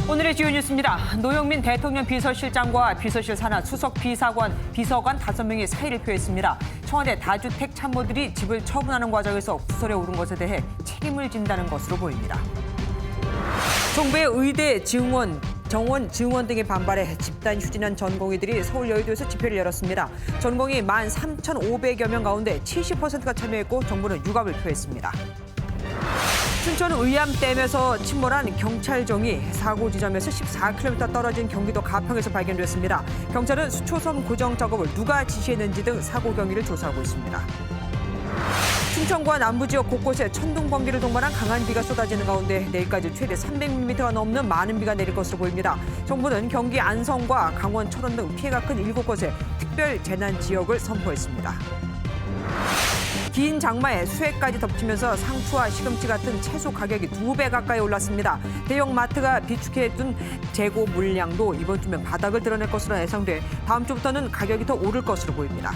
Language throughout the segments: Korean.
오늘의 주요 뉴스입니다. 노영민 대통령 비서실장과 비서실 산하 수석 비서관 5명이 사의를 표했습니다. 청와대 다주택 참모들이 집을 처분하는 과정에서 구설에 오른 것에 대해 책임을 진다는 것으로 보입니다. 정부의 의대 증원, 정원 증원 등에 반발해 집단 휴진한 전공의들이 서울 여의도에서 집회를 열었습니다. 전공의 13,500여 명 가운데 70%가 참여했고 정부는 유감을 표했습니다. 춘천 의암댐에서 침몰한 경찰정이 사고 지점에서 14km 떨어진 경기도 가평에서 발견됐습니다. 경찰은 수초섬 고정 작업을 누가 지시했는지 등 사고 경위를 조사하고 있습니다. 충청과 남부 지역 곳곳에 천둥 번개를 동반한 강한 비가 쏟아지는 가운데 내일까지 최대 300mm가 넘는 많은 비가 내릴 것으로 보입니다. 정부는 경기 안성과 강원 철원 등 피해가 큰 7곳에 특별 재난 지역을 선포했습니다. 긴 장마에 수해까지 덮치면서 상추와 시금치 같은 채소 가격이 2배 가까이 올랐습니다. 대형 마트가 비축해둔 재고 물량도 이번 주면 바닥을 드러낼 것으로 예상돼 다음 주부터는 가격이 더 오를 것으로 보입니다.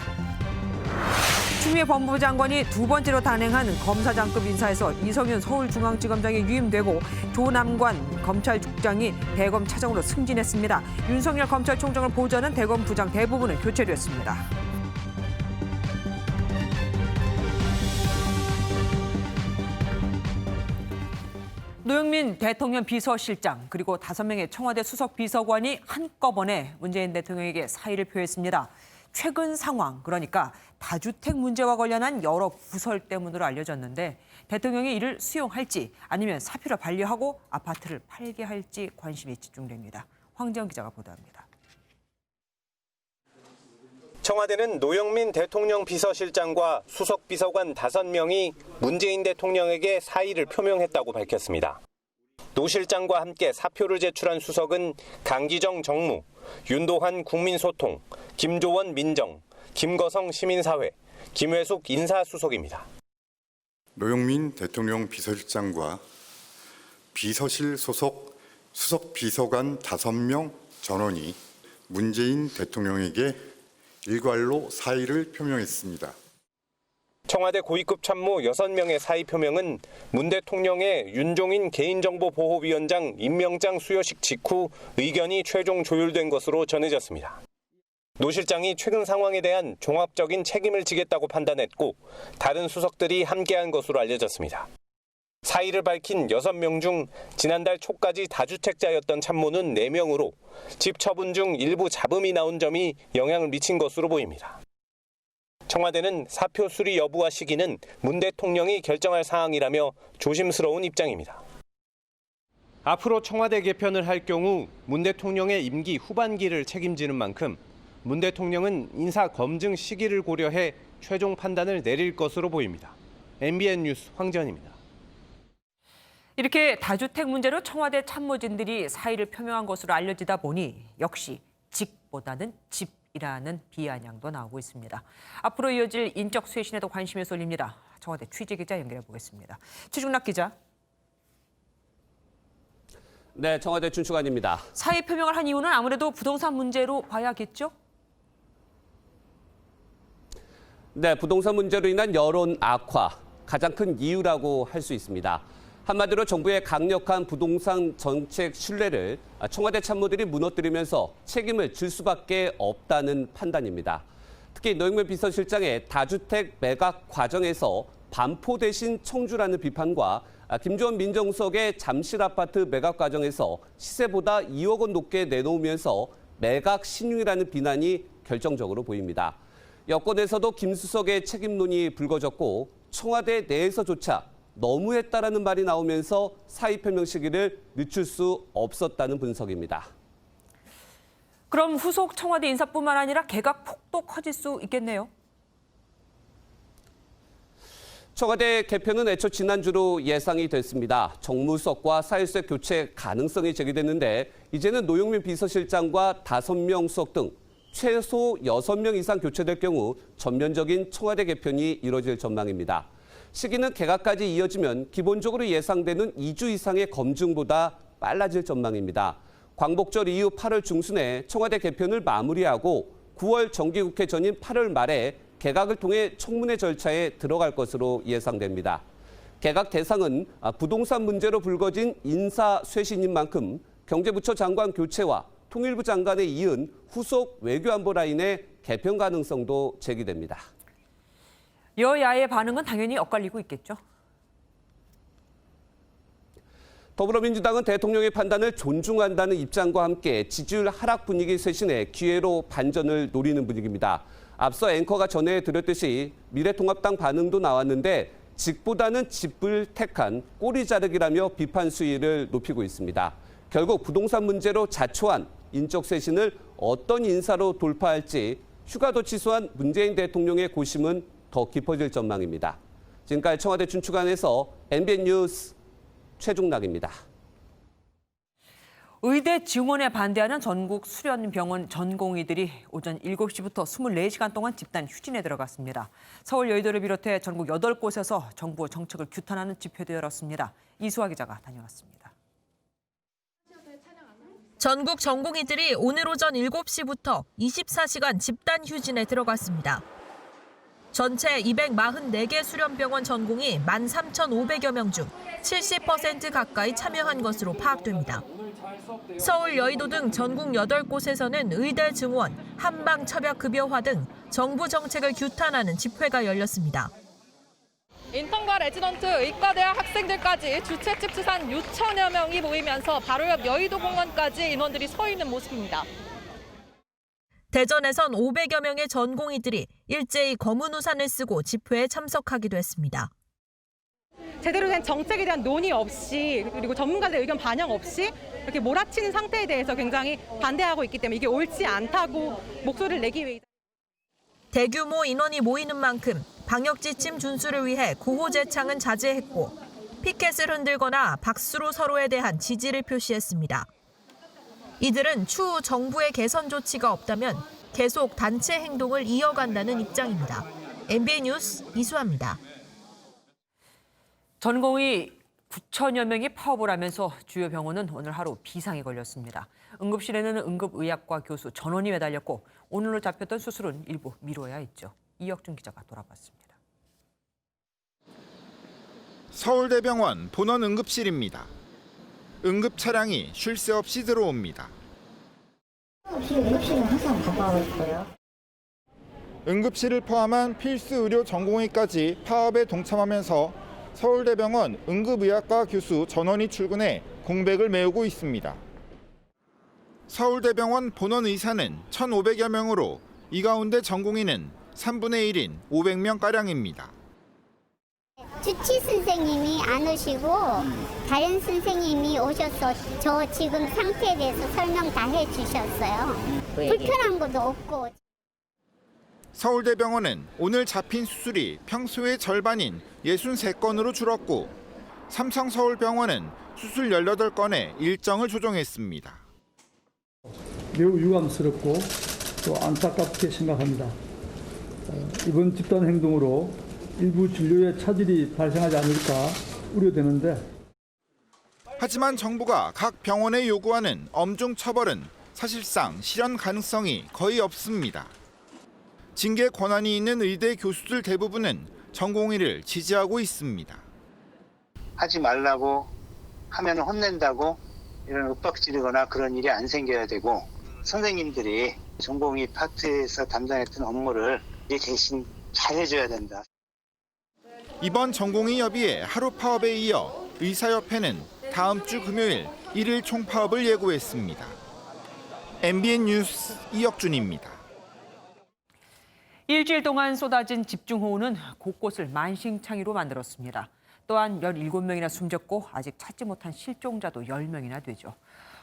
추미애 법무부 장관이 두 번째로 단행한 검사장급 인사에서 이성윤 서울중앙지검장이 유임되고 조남관 검찰국장이 대검 차장으로 승진했습니다. 윤석열 검찰총장을 보좌하는 대검 부장 대부분은 교체됐습니다. 노영민 대통령 비서실장 그리고 5명의 청와대 수석 비서관이 한꺼번에 문재인 대통령에게 사의를 표했습니다. 최근 상황, 그러니까 다주택 문제와 관련한 여러 구설 때문으로 알려졌는데 대통령이 이를 수용할지 아니면 사표를 반려하고 아파트를 팔게 할지 관심이 집중됩니다. 황재영 기자가 보도합니다. 청와대는 노영민 대통령 비서실장과 수석 비서관 5명이 문재인 대통령에게 사의를 표명했다고 밝혔습니다. 노 실장과 함께 사표를 제출한 수석은 강기정 정무, 윤도환 국민소통, 김조원 민정, 김거성 시민사회, 김회숙 인사수석입니다. 노영민 대통령 비서실장과 비서실 소속 수석 비서관 5명 전원이 문재인 대통령에게 일괄로 사의를 표명했습니다. 청와대 고위급 참모 6명의 사의 표명은 문 대통령의 윤종인 개인정보보호위원장 임명장 수여식 직후 의견이 최종 조율된 것으로 전해졌습니다. 노 실장이 최근 상황에 대한 종합적인 책임을 지겠다고 판단했고 다른 수석들이 함께한 것으로 알려졌습니다. 사의를 밝힌 6명 중 지난달 초까지 다주택자였던 참모는 4명으로 집 처분 중 일부 잡음이 나온 점이 영향을 미친 것으로 보입니다. 청와대는 사표 수리 여부와 시기는 문 대통령이 결정할 사항이라며 조심스러운 입장입니다. 앞으로 청와대 개편을 할 경우 문 대통령의 임기 후반기를 책임지는 만큼 문 대통령은 인사 검증 시기를 고려해 최종 판단을 내릴 것으로 보입니다. MBN 뉴스 황재현입니다. 이렇게 다주택 문제로 청와대 참모진들이 사의를 표명한 것으로 알려지다 보니 역시 직보다는 집이라는 비아냥도 나오고 있습니다. 앞으로 이어질 인적 쇄신에도 관심이 쏠립니다. 청와대 취재기자 연결해 보겠습니다. 최중락 기자. 네, 청와대 춘추관입니다. 사의 표명을 한 이유는 아무래도 부동산 문제로 봐야겠죠? 네, 부동산 문제로 인한 여론 악화, 가장 큰 이유라고 할 수 있습니다. 한마디로 정부의 강력한 부동산 정책 신뢰를 청와대 참모들이 무너뜨리면서 책임을 질 수밖에 없다는 판단입니다. 특히 노영민 비서실장의 다주택 매각 과정에서 반포 대신 청주라는 비판과 김조원 민정수석의 잠실 아파트 매각 과정에서 시세보다 2억 원 높게 내놓으면서 매각 신용이라는 비난이 결정적으로 보입니다. 여권에서도 김 수석의 책임론이 불거졌고 청와대 내에서조차 너무했다라는 말이 나오면서 사의 표명 시기를 늦출 수 없었다는 분석입니다. 그럼 후속 청와대 인사뿐만 아니라 개각 폭도 커질 수 있겠네요. 청와대 개편은 애초 지난주로 예상이 됐습니다. 정무수석과 사회수석 교체 가능성이 제기됐는데 이제는 노영민 비서실장과 5명 수석 등 최소 6명 이상 교체될 경우 전면적인 청와대 개편이 이뤄질 전망입니다. 시기는 개각까지 이어지면 기본적으로 예상되는 2주 이상의 검증보다 빨라질 전망입니다. 광복절 이후 8월 중순에 청와대 개편을 마무리하고 9월 정기국회 전인 8월 말에 개각을 통해 청문회 절차에 들어갈 것으로 예상됩니다. 개각 대상은 부동산 문제로 불거진 인사 쇄신인 만큼 경제부처 장관 교체와 통일부 장관에 이은 후속 외교안보 라인의 개편 가능성도 제기됩니다. 여야의 반응은 당연히 엇갈리고 있겠죠. 더불어민주당은 대통령의 판단을 존중한다는 입장과 함께 지지율 하락 분위기 쇄신에 기회로 반전을 노리는 분위기입니다. 앞서 앵커가 전해드렸듯이 미래통합당 반응도 나왔는데 직보다는 집을 택한 꼬리 자르기라며 비판 수위를 높이고 있습니다. 결국 부동산 문제로 자초한 인적 쇄신을 어떤 인사로 돌파할지 휴가도 취소한 문재인 대통령의 고심은 더 깊어질 전망입니다. 지금까지 청와대 춘추관에서 MBN 뉴스 최중락입니다. 의대 지원에 반대하는 전국 수련병원 전공의들이 오전 7시부터 24시간 동안 집단 휴진에 들어갔습니다. 서울 여의도를 비롯해 전국 8곳에서 정부 정책을 규탄하는 집회도 열었습니다. 이수아 기자가 다녀왔습니다. 전국 전공의들이 오늘 오전 7시부터 24시간 집단 휴진에 들어갔습니다. 전체 244개 수련병원 전공이 13,500여 명 중 70% 가까이 참여한 것으로 파악됩니다. 서울 여의도 등 전국 8곳에서는 의대 증원, 한방차벽급여화 등 정부 정책을 규탄하는 집회가 열렸습니다. 인턴과 레지던트, 의과대학 학생들까지 주최측 추산 6천여 명이 모이면서 바로 옆 여의도공원까지 인원들이 서 있는 모습입니다. 대전에선 500여 명의 전공의들이 일제히 검은 우산을 쓰고 집회에 참석하기도 했습니다. 제대로 된 정책에 대한 논의 없이 그리고 전문가들의 의견 반영 없이 이렇게 몰아치는 상태에 대해서 굉장히 반대하고 있기 때문에 이게 옳지 않다고 목소리를 내기 위해 대규모 인원이 모이는 만큼 방역 지침 준수를 위해 구호 제창은 자제했고 피켓을 흔들거나 박수로 서로에 대한 지지를 표시했습니다. 이들은 추후 정부의 개선 조치가 없다면 계속 단체 행동을 이어간다는 입장입니다. MBN 뉴스 이수아입니다. 전공의 9천여 명이 파업을 하면서 주요 병원은 오늘 하루 비상이 걸렸습니다. 응급실에는 응급의학과 교수 전원이 매달렸고 오늘로 잡혔던 수술은 일부 미뤄야 했죠. 이혁준 기자가 돌아봤습니다. 서울대병원 본원 응급실입니다. 응급 차량이 쉴 새 없이 들어옵니다. 응급실은 항상 바빠있고요. 응급실을 포함한 필수 의료 전공의까지 파업에 동참하면서 서울대병원 응급의학과 교수 전원이 출근해 공백을 메우고 있습니다. 서울대병원 본원 의사는 1,500여 명으로 이 가운데 전공의는 3분의 1인 500명가량입니다. 주치 선생님이 안 오시고 다른 선생님이 오셔서 저 지금 상태에 대해서 설명 다 해주셨어요. 불편한 것도 없고. 서울대병원은 오늘 잡힌 수술이 평소의 절반인 63건으로 줄었고 삼성서울병원은 수술 18건에 일정을 조정했습니다. 매우 유감스럽고 또 안타깝게 생각합니다. 이번 집단 행동으로 일부 진료에 차질이 발생하지 않을까 우려되는데 하지만 정부가 각 병원에 요구하는 엄중 처벌은 사실상 실현 가능성이 거의 없습니다. 징계 권한이 있는 의대 교수들 대부분은 전공의를 지지하고 있습니다. 하지 말라고 하면 혼낸다고 이런 윽박지르거나 그런 일이 안 생겨야 되고 선생님들이 전공의 파트에서 담당했던 업무를 대신 잘해줘야 된다. 이번 전공의 협의회 하루 파업에 이어 의사협회는 다음 주 금요일 1일 총파업을 예고했습니다. MBN 뉴스 이혁준입니다. 일주일 동안 쏟아진 집중호우는 곳곳을 만신창이로 만들었습니다. 또한 17명이나 숨졌고 아직 찾지 못한 실종자도 10명이나 되죠.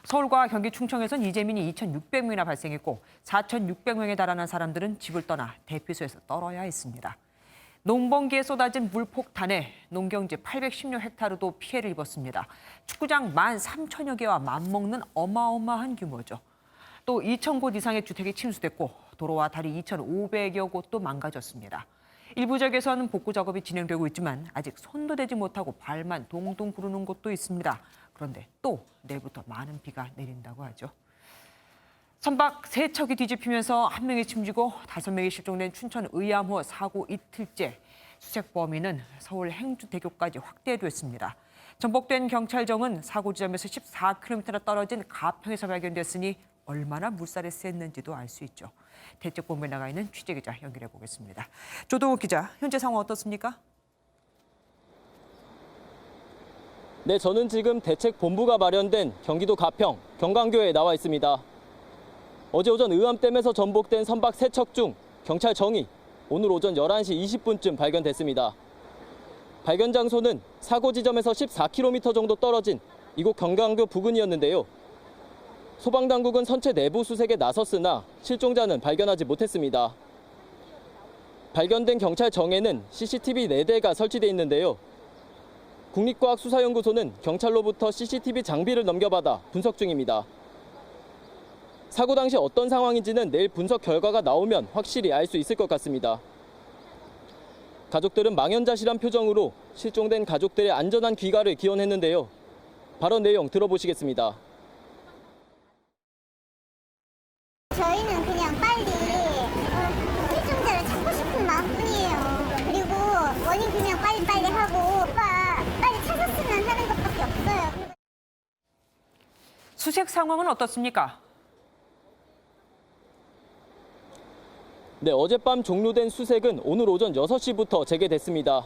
서울과 경기 충청에선 이재민이 2,600명이나 발생했고 4,600명에 달하는 사람들은 집을 떠나 대피소에서 떨어야 했습니다. 농번기에 쏟아진 물폭탄에 농경지 816헥타르도 피해를 입었습니다. 축구장 13,000여 개와 맞먹는 어마어마한 규모죠. 또 2,000곳 이상의 주택이 침수됐고 도로와 다리 2,500여 곳도 망가졌습니다. 일부 지역에서는 복구 작업이 진행되고 있지만 아직 손도 대지 못하고 발만 동동 구르는 곳도 있습니다. 그런데 또 내일부터 많은 비가 내린다고 하죠. 선박 3척이 뒤집히면서 1명이 숨지고 5명이 실종된 춘천 의암호 사고 이틀째 수색 범위는 서울 행주대교까지 확대됐습니다. 전복된 경찰정은 사고 지점에서 14km나 떨어진 가평에서 발견됐으니 얼마나 물살이 셌는지도 알 수 있죠. 대책본부에 나가 있는 취재기자 연결해 보겠습니다. 조동욱 기자, 현재 상황 어떻습니까? 네, 저는 지금 대책본부가 마련된 경기도 가평 경강교에 나와 있습니다. 어제 오전 의암댐에서 전복된 선박 3척 중 경찰정이 오늘 오전 11시 20분쯤 발견됐습니다. 발견 장소는 사고 지점에서 14km 정도 떨어진 이곳 경강교 부근이었는데요. 소방당국은 선체 내부 수색에 나섰으나 실종자는 발견하지 못했습니다. 발견된 경찰정에는 CCTV 4대가 설치돼 있는데요. 국립과학수사연구소는 경찰로부터 CCTV 장비를 넘겨받아 분석 중입니다. 사고 당시 어떤 상황인지는 내일 분석 결과가 나오면 확실히 알 수 있을 것 같습니다. 가족들은 망연자실한 표정으로 실종된 가족들의 안전한 귀가를 기원했는데요. 발언 내용 들어보시겠습니다. 저희는 그냥 빨리 실종자를 찾고 싶은 마음뿐이에요. 그리고 원인 그냥 빨리 하고 빨리 찾았으면 하는 것밖에 없어요. 수색 상황은 어떻습니까? 네, 어젯밤 종료된 수색은 오늘 오전 6시부터 재개됐습니다.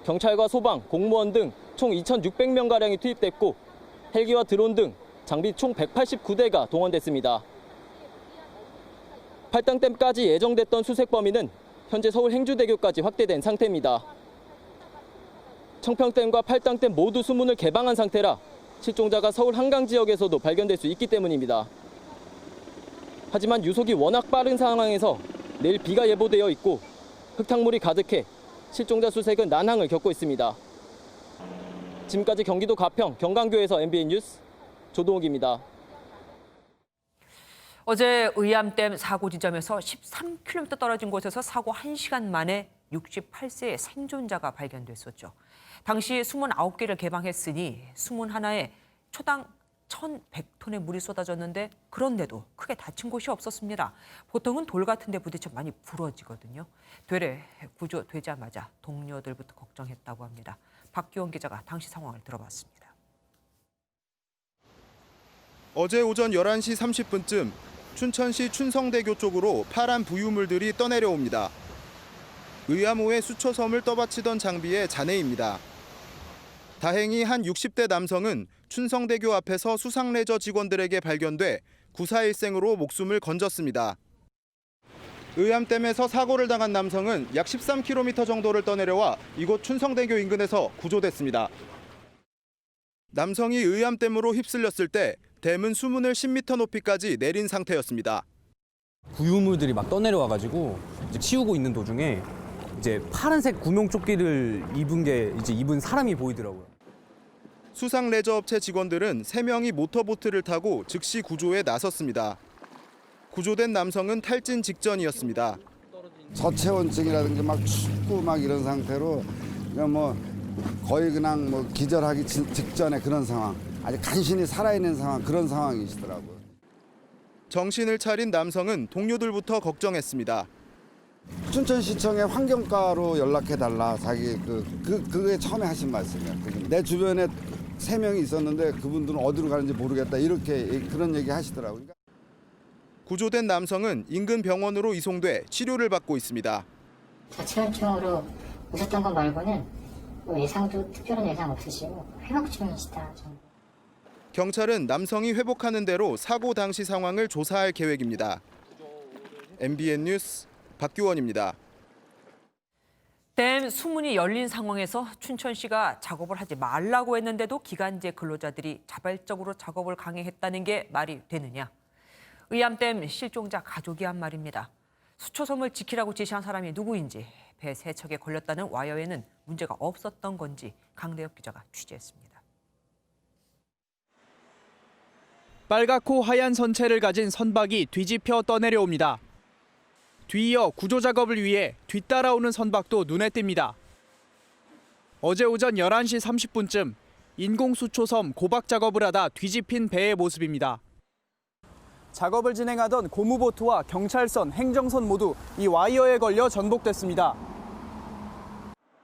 경찰과 소방, 공무원 등 총 2,600명가량이 투입됐고 헬기와 드론 등 장비 총 189대가 동원됐습니다. 팔당댐까지 예정됐던 수색 범위는 현재 서울 행주대교까지 확대된 상태입니다. 청평댐과 팔당댐 모두 수문을 개방한 상태라 실종자가 서울 한강 지역에서도 발견될 수 있기 때문입니다. 하지만 유속이 워낙 빠른 상황에서 내일 비가 예보되어 있고 흙탕물이 가득해 실종자 수색은 난항을 겪고 있습니다. 지금까지 경기도 가평 경강교에서 MBN 뉴스 조동욱입니다. 어제 의암댐 사고 지점에서 13km 떨어진 곳에서 사고 1시간 만에 68세의 생존자가 발견됐었죠. 당시 수문 9개를 개방했으니 수문 하나에 초당 1,100톤의 물이 쏟아졌는데 그런데도 크게 다친 곳이 없었습니다. 보통은 돌 같은 데 부딪혀 많이 부러지거든요. 되레 구조되자마자 동료들부터 걱정했다고 합니다. 박기원 기자가 당시 상황을 들어봤습니다. 어제 오전 11시 30분쯤 춘천시 춘성대교 쪽으로 파란 부유물들이 떠내려옵니다. 의암호의 수초섬을 떠받치던 장비의 잔해입니다. 다행히 한 60대 남성은 춘성대교 앞에서 수상레저 직원들에게 발견돼 구사일생으로 목숨을 건졌습니다. 의암댐에서 사고를 당한 남성은 약 13km 정도를 떠내려와 이곳 춘성대교 인근에서 구조됐습니다. 남성이 의암댐으로 휩쓸렸을 때 댐은 수문을 10m 높이까지 내린 상태였습니다. 부유물들이 막 떠내려와가지고 이제 치우고 있는 도중에 이제 파란색 구명조끼를 입은 사람이 보이더라고요. 수상 레저 업체 직원들은 3명이 모터보트를 타고 즉시 구조에 나섰습니다. 구조된 남성은 탈진 직전이었습니다. 저체온증이라든지 막 춥고 막 이런 상태로 거의 그냥 기절하기 직전에 그런 상황, 아직 간신히 살아있는 상황, 그런 상황이시더라고요. 정신을 차린 남성은 동료들부터 걱정했습니다. 춘천시청의 환경과로 연락해달라, 자기 그게 처음에 하신 말씀이에요. 내 주변에 3명이 있었는데 그분들은 어디로 가는지 모르겠다, 이렇게 그런 얘기 하시더라고요. 구조된 남성은 인근 병원으로 이송돼 치료를 받고 있습니다. 저체온증으로 오셨던 것 말고는 특별한 예상 없으시고 회복 중이시다. 경찰은 남성이 회복하는 대로 사고 당시 상황을 조사할 계획입니다. MBN 뉴스 박규원입니다. 댐 수문이 열린 상황에서 춘천시가 작업을 하지 말라고 했는데도 기간제 근로자들이 자발적으로 작업을 강행했다는 게 말이 되느냐. 의암댐 실종자 가족이 한 말입니다. 수초섬을 지키라고 지시한 사람이 누구인지, 배 세척에 걸렸다는 와이어에는 문제가 없었던 건지 강대엽 기자가 취재했습니다. 빨갛고 하얀 선체를 가진 선박이 뒤집혀 떠내려옵니다. 뒤이어 구조 작업을 위해 뒤따라오는 선박도 눈에 띕니다. 어제 오전 11시 30분쯤 인공수초섬 고박 작업을 하다 뒤집힌 배의 모습입니다. 작업을 진행하던 고무보트와 경찰선, 행정선 모두 이 와이어에 걸려 전복됐습니다.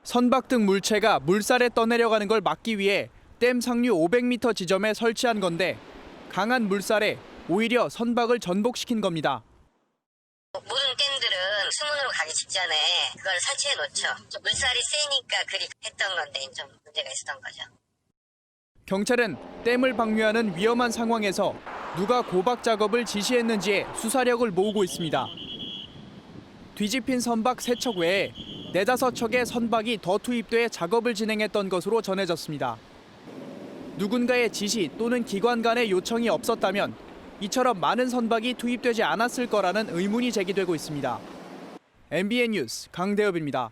선박 등 물체가 물살에 떠내려가는 걸 막기 위해 댐 상류 500m 지점에 설치한 건데 강한 물살에 오히려 선박을 전복시킨 겁니다. 모든 댐들은 수문으로 가기 직전에 그걸 설치해 놓죠. 물살이 세니까 그리 했던 건데 좀 문제가 있었던 거죠. 경찰은 댐을 방류하는 위험한 상황에서 누가 고박 작업을 지시했는지에 수사력을 모으고 있습니다. 뒤집힌 선박 3척 외에 4-5척의 선박이 더 투입돼 작업을 진행했던 것으로 전해졌습니다. 누군가의 지시 또는 기관 간의 요청이 없었다면 이처럼 많은 선박이 투입되지 않았을 거라는 의문이 제기되고 있습니다. MBN 뉴스 강대엽입니다.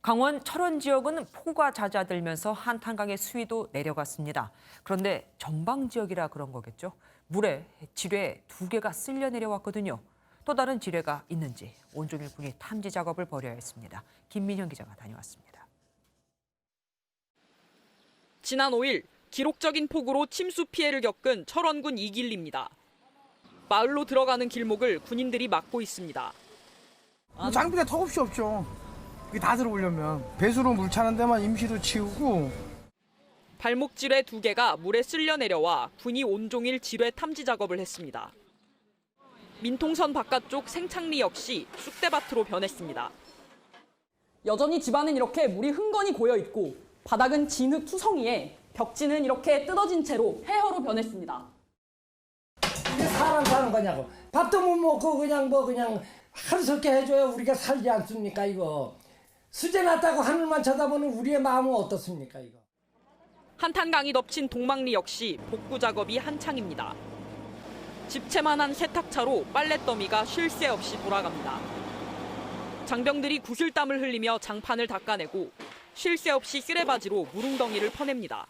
강원 철원 지역은 폭우가 잦아들면서 한탄강의 수위도 내려갔습니다. 그런데 전방 지역이라 그런 거겠죠. 물에 지뢰 2개가 쓸려 내려왔거든요. 또 다른 지뢰가 있는지 온종일 군이 탐지 작업을 벌여야 했습니다. 김민형 기자가 다녀왔습니다. 지난 5일 기록적인 폭우로 침수 피해를 겪은 철원군 이길리입니다. 마을로 들어가는 길목을 군인들이 막고 있습니다. 장비가 턱없이 없죠. 이게 다 들어오려면 배수로 물 차는 데만 임시로 치우고. 발목 지뢰 2개가 물에 쓸려 내려와 군이 온종일 지뢰 탐지 작업을 했습니다. 민통선 바깥쪽 생창리 역시 쑥대밭으로 변했습니다. 여전히 집안은 이렇게 물이 흥건히 고여 있고 바닥은 진흙 투성이에 벽지는 이렇게 뜯어진 채로 폐허로 변했습니다. 이게 사람 사는 거냐고. 밥도 못 먹고 그냥 한석게 해줘야 우리가 살지 않습니까 이거. 수제 났다고 하늘만 쳐다보는 우리의 마음은 어떻습니까 이거. 한탄강이 덮친 동막리 역시 복구 작업이 한창입니다. 집채만한 세탁차로 빨랫더미가 쉴 새 없이 돌아갑니다. 장병들이 구슬땀을 흘리며 장판을 닦아내고 쉴 새 없이 쓰레바지로 무릉덩이를 퍼냅니다.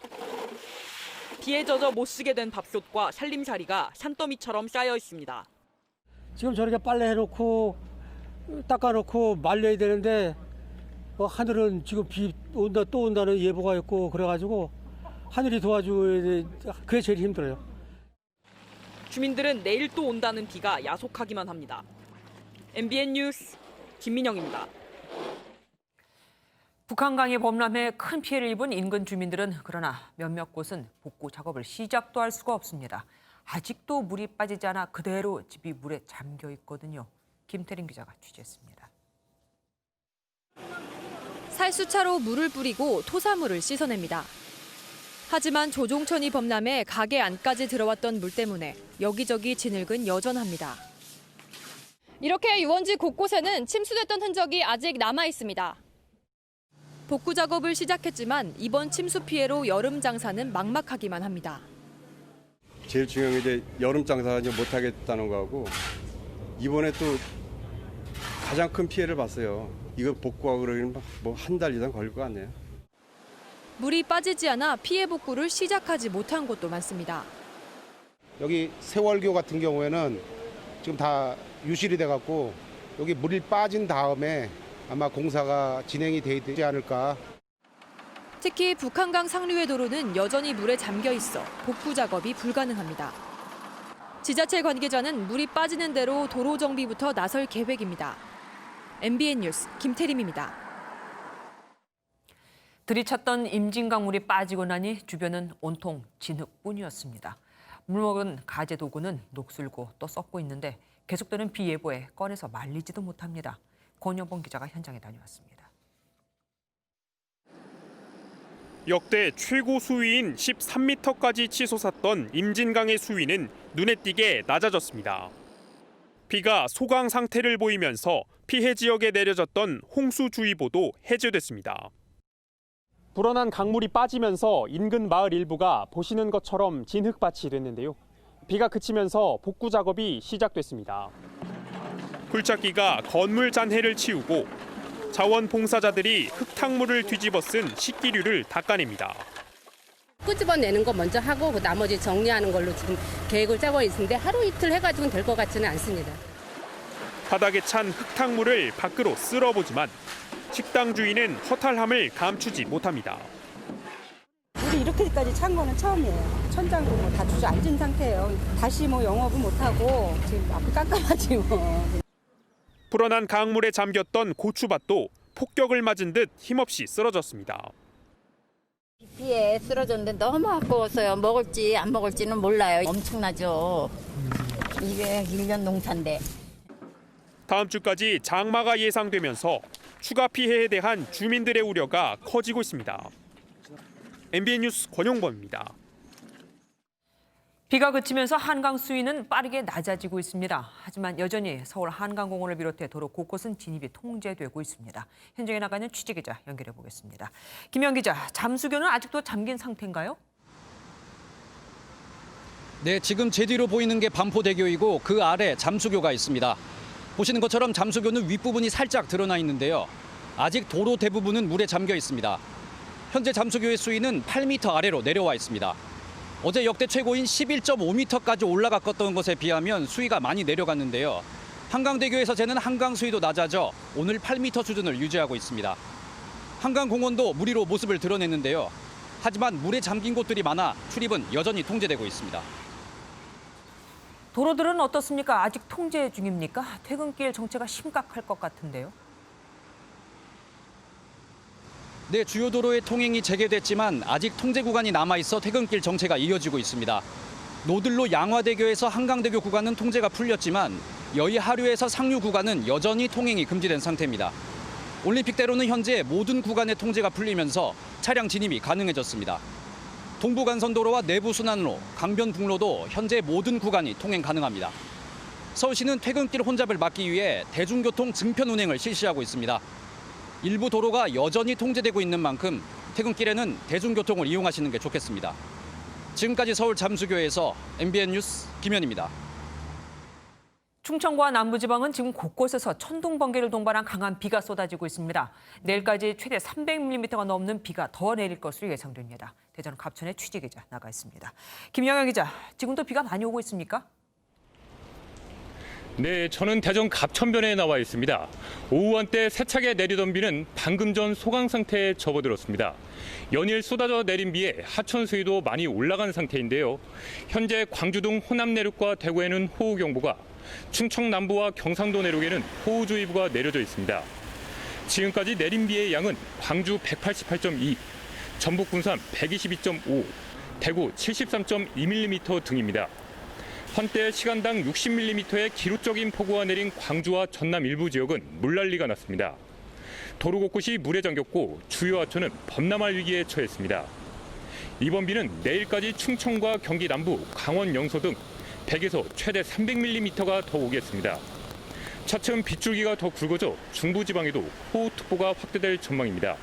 비에 젖어 못 쓰게 된 밥솥과 살림살이가 산더미처럼 쌓여 있습니다. 지금 저렇게 빨래 해놓고 닦아놓고 말려야 되는데 하늘은 지금 비 온다 또 온다는 예보가 있고 그래가지고 하늘이 도와줘야 돼. 그게 제일 힘들어요. 주민들은 내일 또 온다는 비가 야속하기만 합니다. MBN 뉴스 김민영입니다. 북한강의 범람에 큰 피해를 입은 인근 주민들은 그러나 몇몇 곳은 복구 작업을 시작도 할 수가 없습니다. 아직도 물이 빠지지 않아 그대로 집이 물에 잠겨 있거든요. 김태린 기자가 취재했습니다. 살수차로 물을 뿌리고 토사물을 씻어냅니다. 하지만 조종천이 범람해 가게 안까지 들어왔던 물 때문에 여기저기 진흙은 여전합니다. 이렇게 유원지 곳곳에는 침수됐던 흔적이 아직 남아 있습니다. 복구 작업을 시작했지만 이번 침수 피해로 여름 장사는 막막하기만 합니다. 제일 중요한 게 이제 여름 장사 이제 못 하겠다는 거하고 이번에 또 가장 큰 피해를 봤어요. 이거 복구하고 그러기는 뭐 한 달 이상 걸릴 것 같네요. 물이 빠지지 않아 피해 복구를 시작하지 못한 곳도 많습니다. 여기 세월교 같은 경우에는 지금 다 유실이 돼갖고 여기 물이 빠진 다음에 아마 공사가 진행이 되지 않을까. 특히 북한강 상류의 도로는 여전히 물에 잠겨 있어 복구 작업이 불가능합니다. 지자체 관계자는 물이 빠지는 대로 도로 정비부터 나설 계획입니다. MBN 뉴스 김태림입니다. 들이찼던 임진강물이 빠지고 나니 주변은 온통 진흙뿐이었습니다. 물먹은 가재 도구는 녹슬고 또 썩고 있는데 계속되는 비 예보에 꺼내서 말리지도 못합니다. 권여봉 기자가 현장에 다녀왔습니다. 역대 최고 수위인 13m까지 치솟았던 임진강의 수위는 눈에 띄게 낮아졌습니다. 비가 소강 상태를 보이면서 피해 지역에 내려졌던 홍수주의보도 해제됐습니다. 불어난 강물이 빠지면서 인근 마을 일부가 보시는 것처럼 진흙밭이 됐는데요. 비가 그치면서 복구 작업이 시작됐습니다. 굴착기가 건물 잔해를 치우고 자원봉사자들이 흙탕물을 뒤집어 쓴 식기류를 닦아냅니다. 끄집어내는 거 먼저 하고 나머지 정리하는 걸로 지금 계획을 짜고 있는데 하루 이틀 해가지고는 될 것 같지는 않습니다. 바닥에 찬 흙탕물을 밖으로 쓸어보지만 식당 주인은 허탈함을 감추지 못합니다. 물이 이렇게까지 찬 거는 처음이에요. 천장도 뭐 다 주저앉은 상태예요. 다시 뭐 영업은 못하고 지금 앞이 깜깜하지 뭐. 불어난 강물에 잠겼던 고추밭도 폭격을 맞은 듯 힘없이 쓰러졌습니다. 비에 쓰러졌는데 너무 아까워서요. 먹을지 안 먹을지는 몰라요. 엄청나죠. 201년 농사인데. 다음 주까지 장마가 예상되면서 추가 피해에 대한 주민들의 우려가 커지고 있습니다. MBN 뉴스 권용범입니다. 비가 그치면서 한강 수위는 빠르게 낮아지고 있습니다. 하지만 여전히 서울 한강공원을 비롯해 도로 곳곳은 진입이 통제되고 있습니다. 현장에 나가는 취재기자 연결해 보겠습니다. 김영 기자, 잠수교는 아직도 잠긴 상태인가요? 네, 지금 제 뒤로 보이는 게 반포대교이고 그 아래 잠수교가 있습니다. 보시는 것처럼 잠수교는 윗부분이 살짝 드러나 있는데요. 아직 도로 대부분은 물에 잠겨 있습니다. 현재 잠수교의 수위는 8m 아래로 내려와 있습니다. 어제 역대 최고인 11.5m까지 올라갔던 것에 비하면 수위가 많이 내려갔는데요. 한강대교에서 재는 한강 수위도 낮아져 오늘 8m 수준을 유지하고 있습니다. 한강공원도 물 위로 모습을 드러냈는데요. 하지만 물에 잠긴 곳들이 많아 출입은 여전히 통제되고 있습니다. 도로들은 어떻습니까? 아직 통제 중입니까? 퇴근길 정체가 심각할 것 같은데요. 네, 주요 도로의 통행이 재개됐지만 아직 통제 구간이 남아있어 퇴근길 정체가 이어지고 있습니다. 노들로 양화대교에서 한강대교 구간은 통제가 풀렸지만 여의 하류에서 상류 구간은 여전히 통행이 금지된 상태입니다. 올림픽대로는 현재 모든 구간의 통제가 풀리면서 차량 진입이 가능해졌습니다. 동부간선도로와 내부순환로, 강변북로도 현재 모든 구간이 통행 가능합니다. 서울시는 퇴근길 혼잡을 막기 위해 대중교통 증편 운행을 실시하고 있습니다. 일부 도로가 여전히 통제되고 있는 만큼 퇴근길에는 대중교통을 이용하시는 게 좋겠습니다. 지금까지 서울 잠수교에서 MBN 뉴스 김현입니다. 충청과 남부지방은 지금 곳곳에서 천둥, 번개를 동반한 강한 비가 쏟아지고 있습니다. 내일까지 최대 300mm가 넘는 비가 더 내릴 것으로 예상됩니다. 대전 갑천에 취재기자 나가 있습니다. 김영현 기자, 지금도 비가 많이 오고 있습니까? 네, 저는 대전 갑천변에 나와 있습니다. 오후 한때 세차게 내리던 비는 방금 전 소강 상태에 접어들었습니다. 연일 쏟아져 내린 비에 하천 수위도 많이 올라간 상태인데요. 현재 광주 등 호남 내륙과 대구에는 호우경보가, 충청 남부와 경상도 내륙에는 호우주의보가 내려져 있습니다. 지금까지 내린 비의 양은 광주 188.2, 전북 군산 122.5, 대구 73.2mm 등입니다. 한때 시간당 60mm의 기록적인 폭우가 내린 광주와 전남 일부 지역은 물난리가 났습니다. 도로 곳곳이 물에 잠겼고 주요 하천은 범람할 위기에 처했습니다. 이번 비는 내일까지 충청과 경기 남부, 강원 영서 등 100에서 최대 300mm가 더 오겠습니다. 차츰 빗줄기가 더 굵어져 중부지방에도 호우특보가 확대될 전망입니다.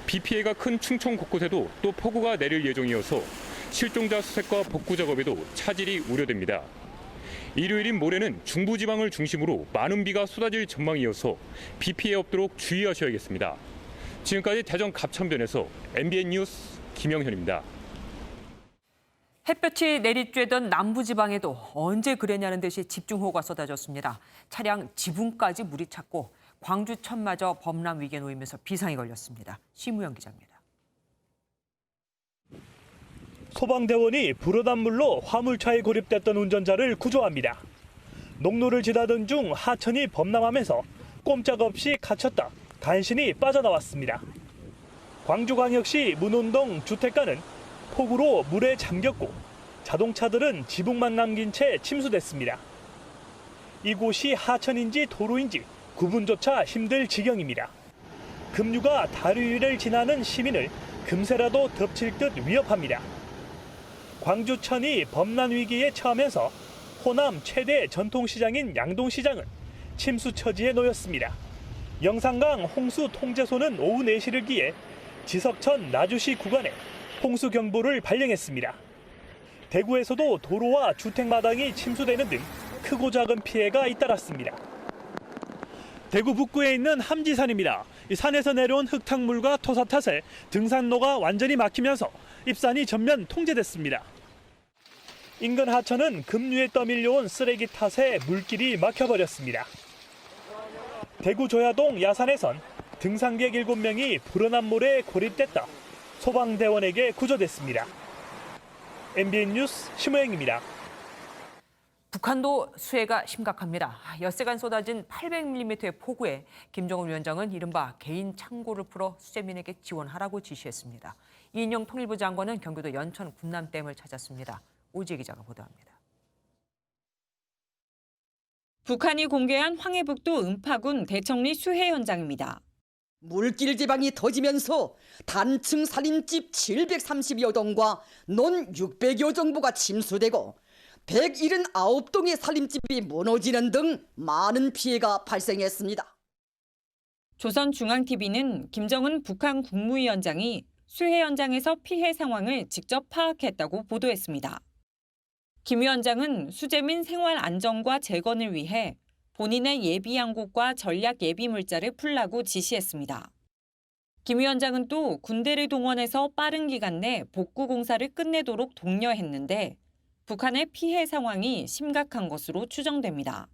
비 피해가 큰 충청 곳곳에도 또 폭우가 내릴 예정이어서 실종자 수색과 복구 작업에도 차질이 우려됩니다. 일요일인 모레는 중부지방을 중심으로 많은 비가 쏟아질 전망이어서 비 피해 없도록 주의하셔야겠습니다. 지금까지 대전 갑천변에서 MBN 뉴스 김영현입니다. 햇볕이 내리쬐던 남부지방에도 언제 그랬냐는 듯이 집중호우가 쏟아졌습니다. 차량 지붕까지 물이 찼고 광주천마저 범람 위기에 놓이면서 비상이 걸렸습니다. 심우영 기자입니다. 소방대원이 불어난 물로 화물차에 고립됐던 운전자를 구조합니다. 농로를 지나던 중 하천이 범람하면서 꼼짝없이 갇혔다 간신히 빠져나왔습니다. 광주광역시 문운동 주택가는 폭우로 물에 잠겼고 자동차들은 지붕만 남긴 채 침수됐습니다. 이곳이 하천인지 도로인지 구분조차 힘들 지경입니다. 급류가 다리 위를 지나는 시민을 금세라도 덮칠 듯 위협합니다. 광주천이 범람 위기에 처하면서 호남 최대 전통시장인 양동시장은 침수 처지에 놓였습니다. 영산강 홍수통제소는 오후 4시를 기해 지석천 나주시 구간에 홍수경보를 발령했습니다. 대구에서도 도로와 주택마당이 침수되는 등 크고 작은 피해가 잇따랐습니다. 대구 북구에 있는 함지산입니다. 이 산에서 내려온 흙탕물과 토사 탓에 등산로가 완전히 막히면서 입산이 전면 통제됐습니다. 인근 하천은 급류에 떠밀려온 쓰레기 탓에 물길이 막혀버렸습니다. 대구 조야동 야산에선 등산객 7명이 불어난 물에 고립됐다 소방대원에게 구조됐습니다. MBN 뉴스 심우영입니다. 북한도 수해가 심각합니다. 엿새간 쏟아진 800mm의 폭우에 김정은 위원장은 이른바 개인 창고를 풀어 수재민에게 지원하라고 지시했습니다. 이인영 통일부 장관은 경기도 연천 군남댐을 찾았습니다. 오지혜 기자가 보도합니다. 북한이 공개한 황해북도 음파군 대청리 수해 현장입니다. 물길 지방이 터지면서 단층 살림집 730여 동과 논 600여 정보가 침수되고 179동의 살림집이 무너지는 등 많은 피해가 발생했습니다. 조선중앙TV는 김정은 북한 국무위원장이 수해 현장에서 피해 상황을 직접 파악했다고 보도했습니다. 김 위원장은 수재민 생활 안정과 재건을 위해 본인의 예비 양곡과 전략 예비 물자를 풀라고 지시했습니다. 김 위원장은 또 군대를 동원해서 빠른 기간 내 복구 공사를 끝내도록 독려했는데 북한의 피해 상황이 심각한 것으로 추정됩니다.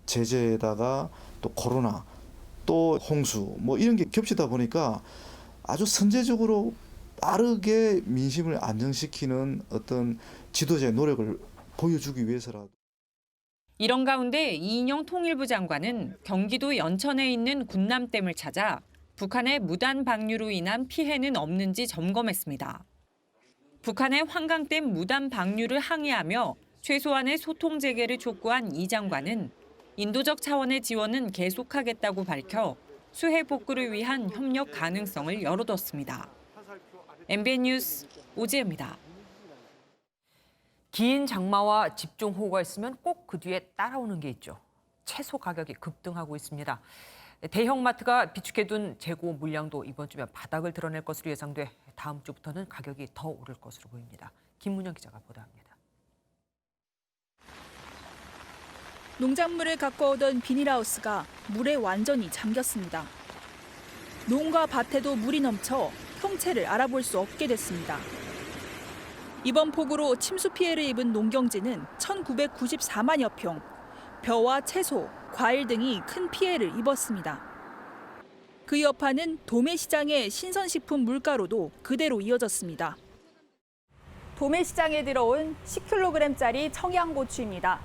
제재에다가 또 코로나, 또 홍수 뭐 이런 게 겹치다 보니까 아주 선제적으로 빠르게 민심을 안정시키는 어떤 지도자의 노력을 보여주기 위해서라도. 이런 가운데 이인영 통일부 장관은 경기도 연천에 있는 군남댐을 찾아 북한의 무단 방류로 인한 피해는 없는지 점검했습니다. 북한의 환강댐 무단 방류를 항의하며 최소한의 소통 재개를 촉구한 이 장관은 인도적 차원의 지원은 계속하겠다고 밝혀 수해 복구를 위한 협력 가능성을 열어뒀습니다. MBN 뉴스 오지혜입니다. 긴 장마와 집중호우가 있으면 꼭 그 뒤에 따라오는 게 있죠. 채소 가격이 급등하고 있습니다. 대형마트가 비축해둔 재고 물량도 이번 주면 바닥을 드러낼 것으로 예상돼 다음 주부터는 가격이 더 오를 것으로 보입니다. 김문영 기자가 보도합니다. 농작물을 가꿔오던 비닐하우스가 물에 완전히 잠겼습니다. 농가 밭에도 물이 넘쳐 형체를 알아볼 수 없게 됐습니다. 이번 폭우로 침수 피해를 입은 농경지는 1,994만여 평, 벼와 채소, 과일 등이 큰 피해를 입었습니다. 그 여파는 도매시장의 신선식품 물가로도 그대로 이어졌습니다. 도매시장에 들어온 10kg짜리 청양고추입니다.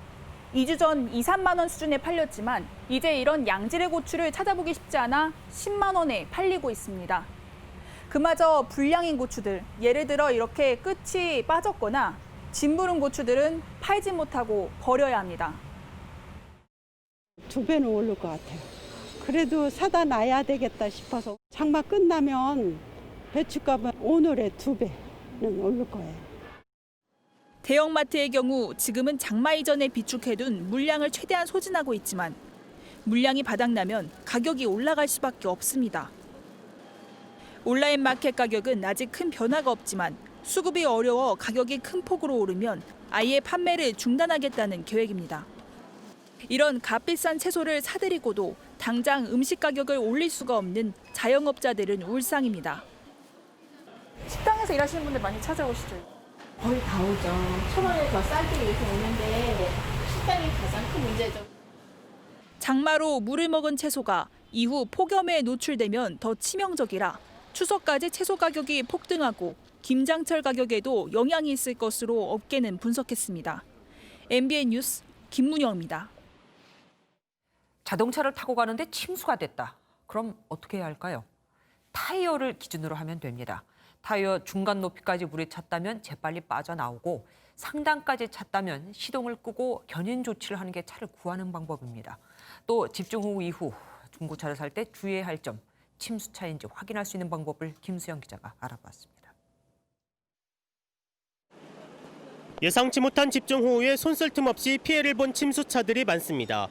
2주 전 2, 3만 원 수준에 팔렸지만 이제 이런 양질의 고추를 찾아보기 쉽지 않아 10만 원에 팔리고 있습니다. 그마저 불량인 고추들, 예를 들어 이렇게 끝이 빠졌거나 진부른 고추들은 팔지 못하고 버려야 합니다. 2배는 오를 것 같아요. 그래도 사다 놔야 되겠다 싶어서 장마 끝나면 배추값은 오늘의 2배는 오를 거예요. 대형마트의 경우 지금은 장마 이전에 비축해둔 물량을 최대한 소진하고 있지만 물량이 바닥나면 가격이 올라갈 수밖에 없습니다. 온라인 마켓 가격은 아직 큰 변화가 없지만 수급이 어려워 가격이 큰 폭으로 오르면 아예 판매를 중단하겠다는 계획입니다. 이런 값비싼 채소를 사들이고도 당장 음식 가격을 올릴 수가 없는 자영업자들은 울상입니다. 식당에서 일하시는 분들 많이 찾아오시죠? 거의 다 오죠. 1,000원을 더 싸기 위해서 오는데 식당이 가장 큰 문제죠. 장마로 물을 먹은 채소가 이후 폭염에 노출되면 더 치명적이라 추석까지 채소 가격이 폭등하고 김장철 가격에도 영향이 있을 것으로 업계는 분석했습니다. MBN 뉴스 김문영입니다. 자동차를 타고 가는데 침수가 됐다. 그럼 어떻게 해야 할까요? 타이어를 기준으로 하면 됩니다. 타이어 중간 높이까지 물이 찼다면 재빨리 빠져나오고 상단까지 찼다면 시동을 끄고 견인 조치를 하는 게 차를 구하는 방법입니다. 또 집중호우 이후 중고차를 살 때 주의해야 할 점, 침수차인지 확인할 수 있는 방법을 김수영 기자가 알아봤습니다. 예상치 못한 집중호우에 손쓸 틈 없이 피해를 본 침수차들이 많습니다.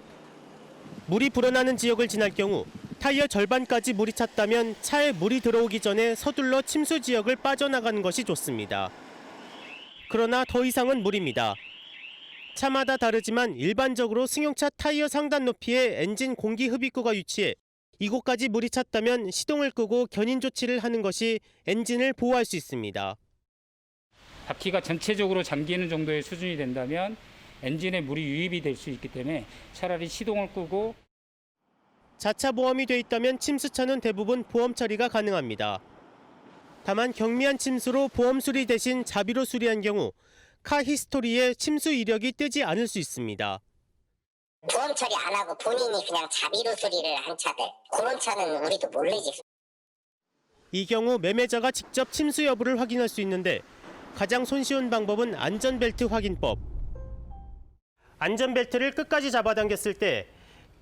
물이 불어나는 지역을 지날 경우 타이어 절반까지 물이 찼다면 차에 물이 들어오기 전에 서둘러 침수 지역을 빠져나가는 것이 좋습니다. 그러나 더 이상은 물입니다. 차마다 다르지만 일반적으로 승용차 타이어 상단 높이에 엔진 공기 흡입구가 위치해 이곳까지 물이 찼다면 시동을 끄고 견인 조치를 하는 것이 엔진을 보호할 수 있습니다. 바퀴가 전체적으로 잠기는 정도의 수준이 된다면 엔진에 물이 유입이 될 수 있기 때문에 차라리 시동을 끄고 자차 보험이 돼 있다면 침수차는 대부분 보험 처리가 가능합니다. 다만 경미한 침수로 보험 수리 대신 자비로 수리한 경우 카 히스토리에 침수 이력이 뜨지 않을 수 있습니다. 보험 처리 안 하고 본인이 그냥 자비로 수리를 한 차들, 그런 차는 우리도 모르지. 이 경우 매매자가 직접 침수 여부를 확인할 수 있는데 가장 손쉬운 방법은 안전벨트 확인법. 안전벨트를 끝까지 잡아당겼을 때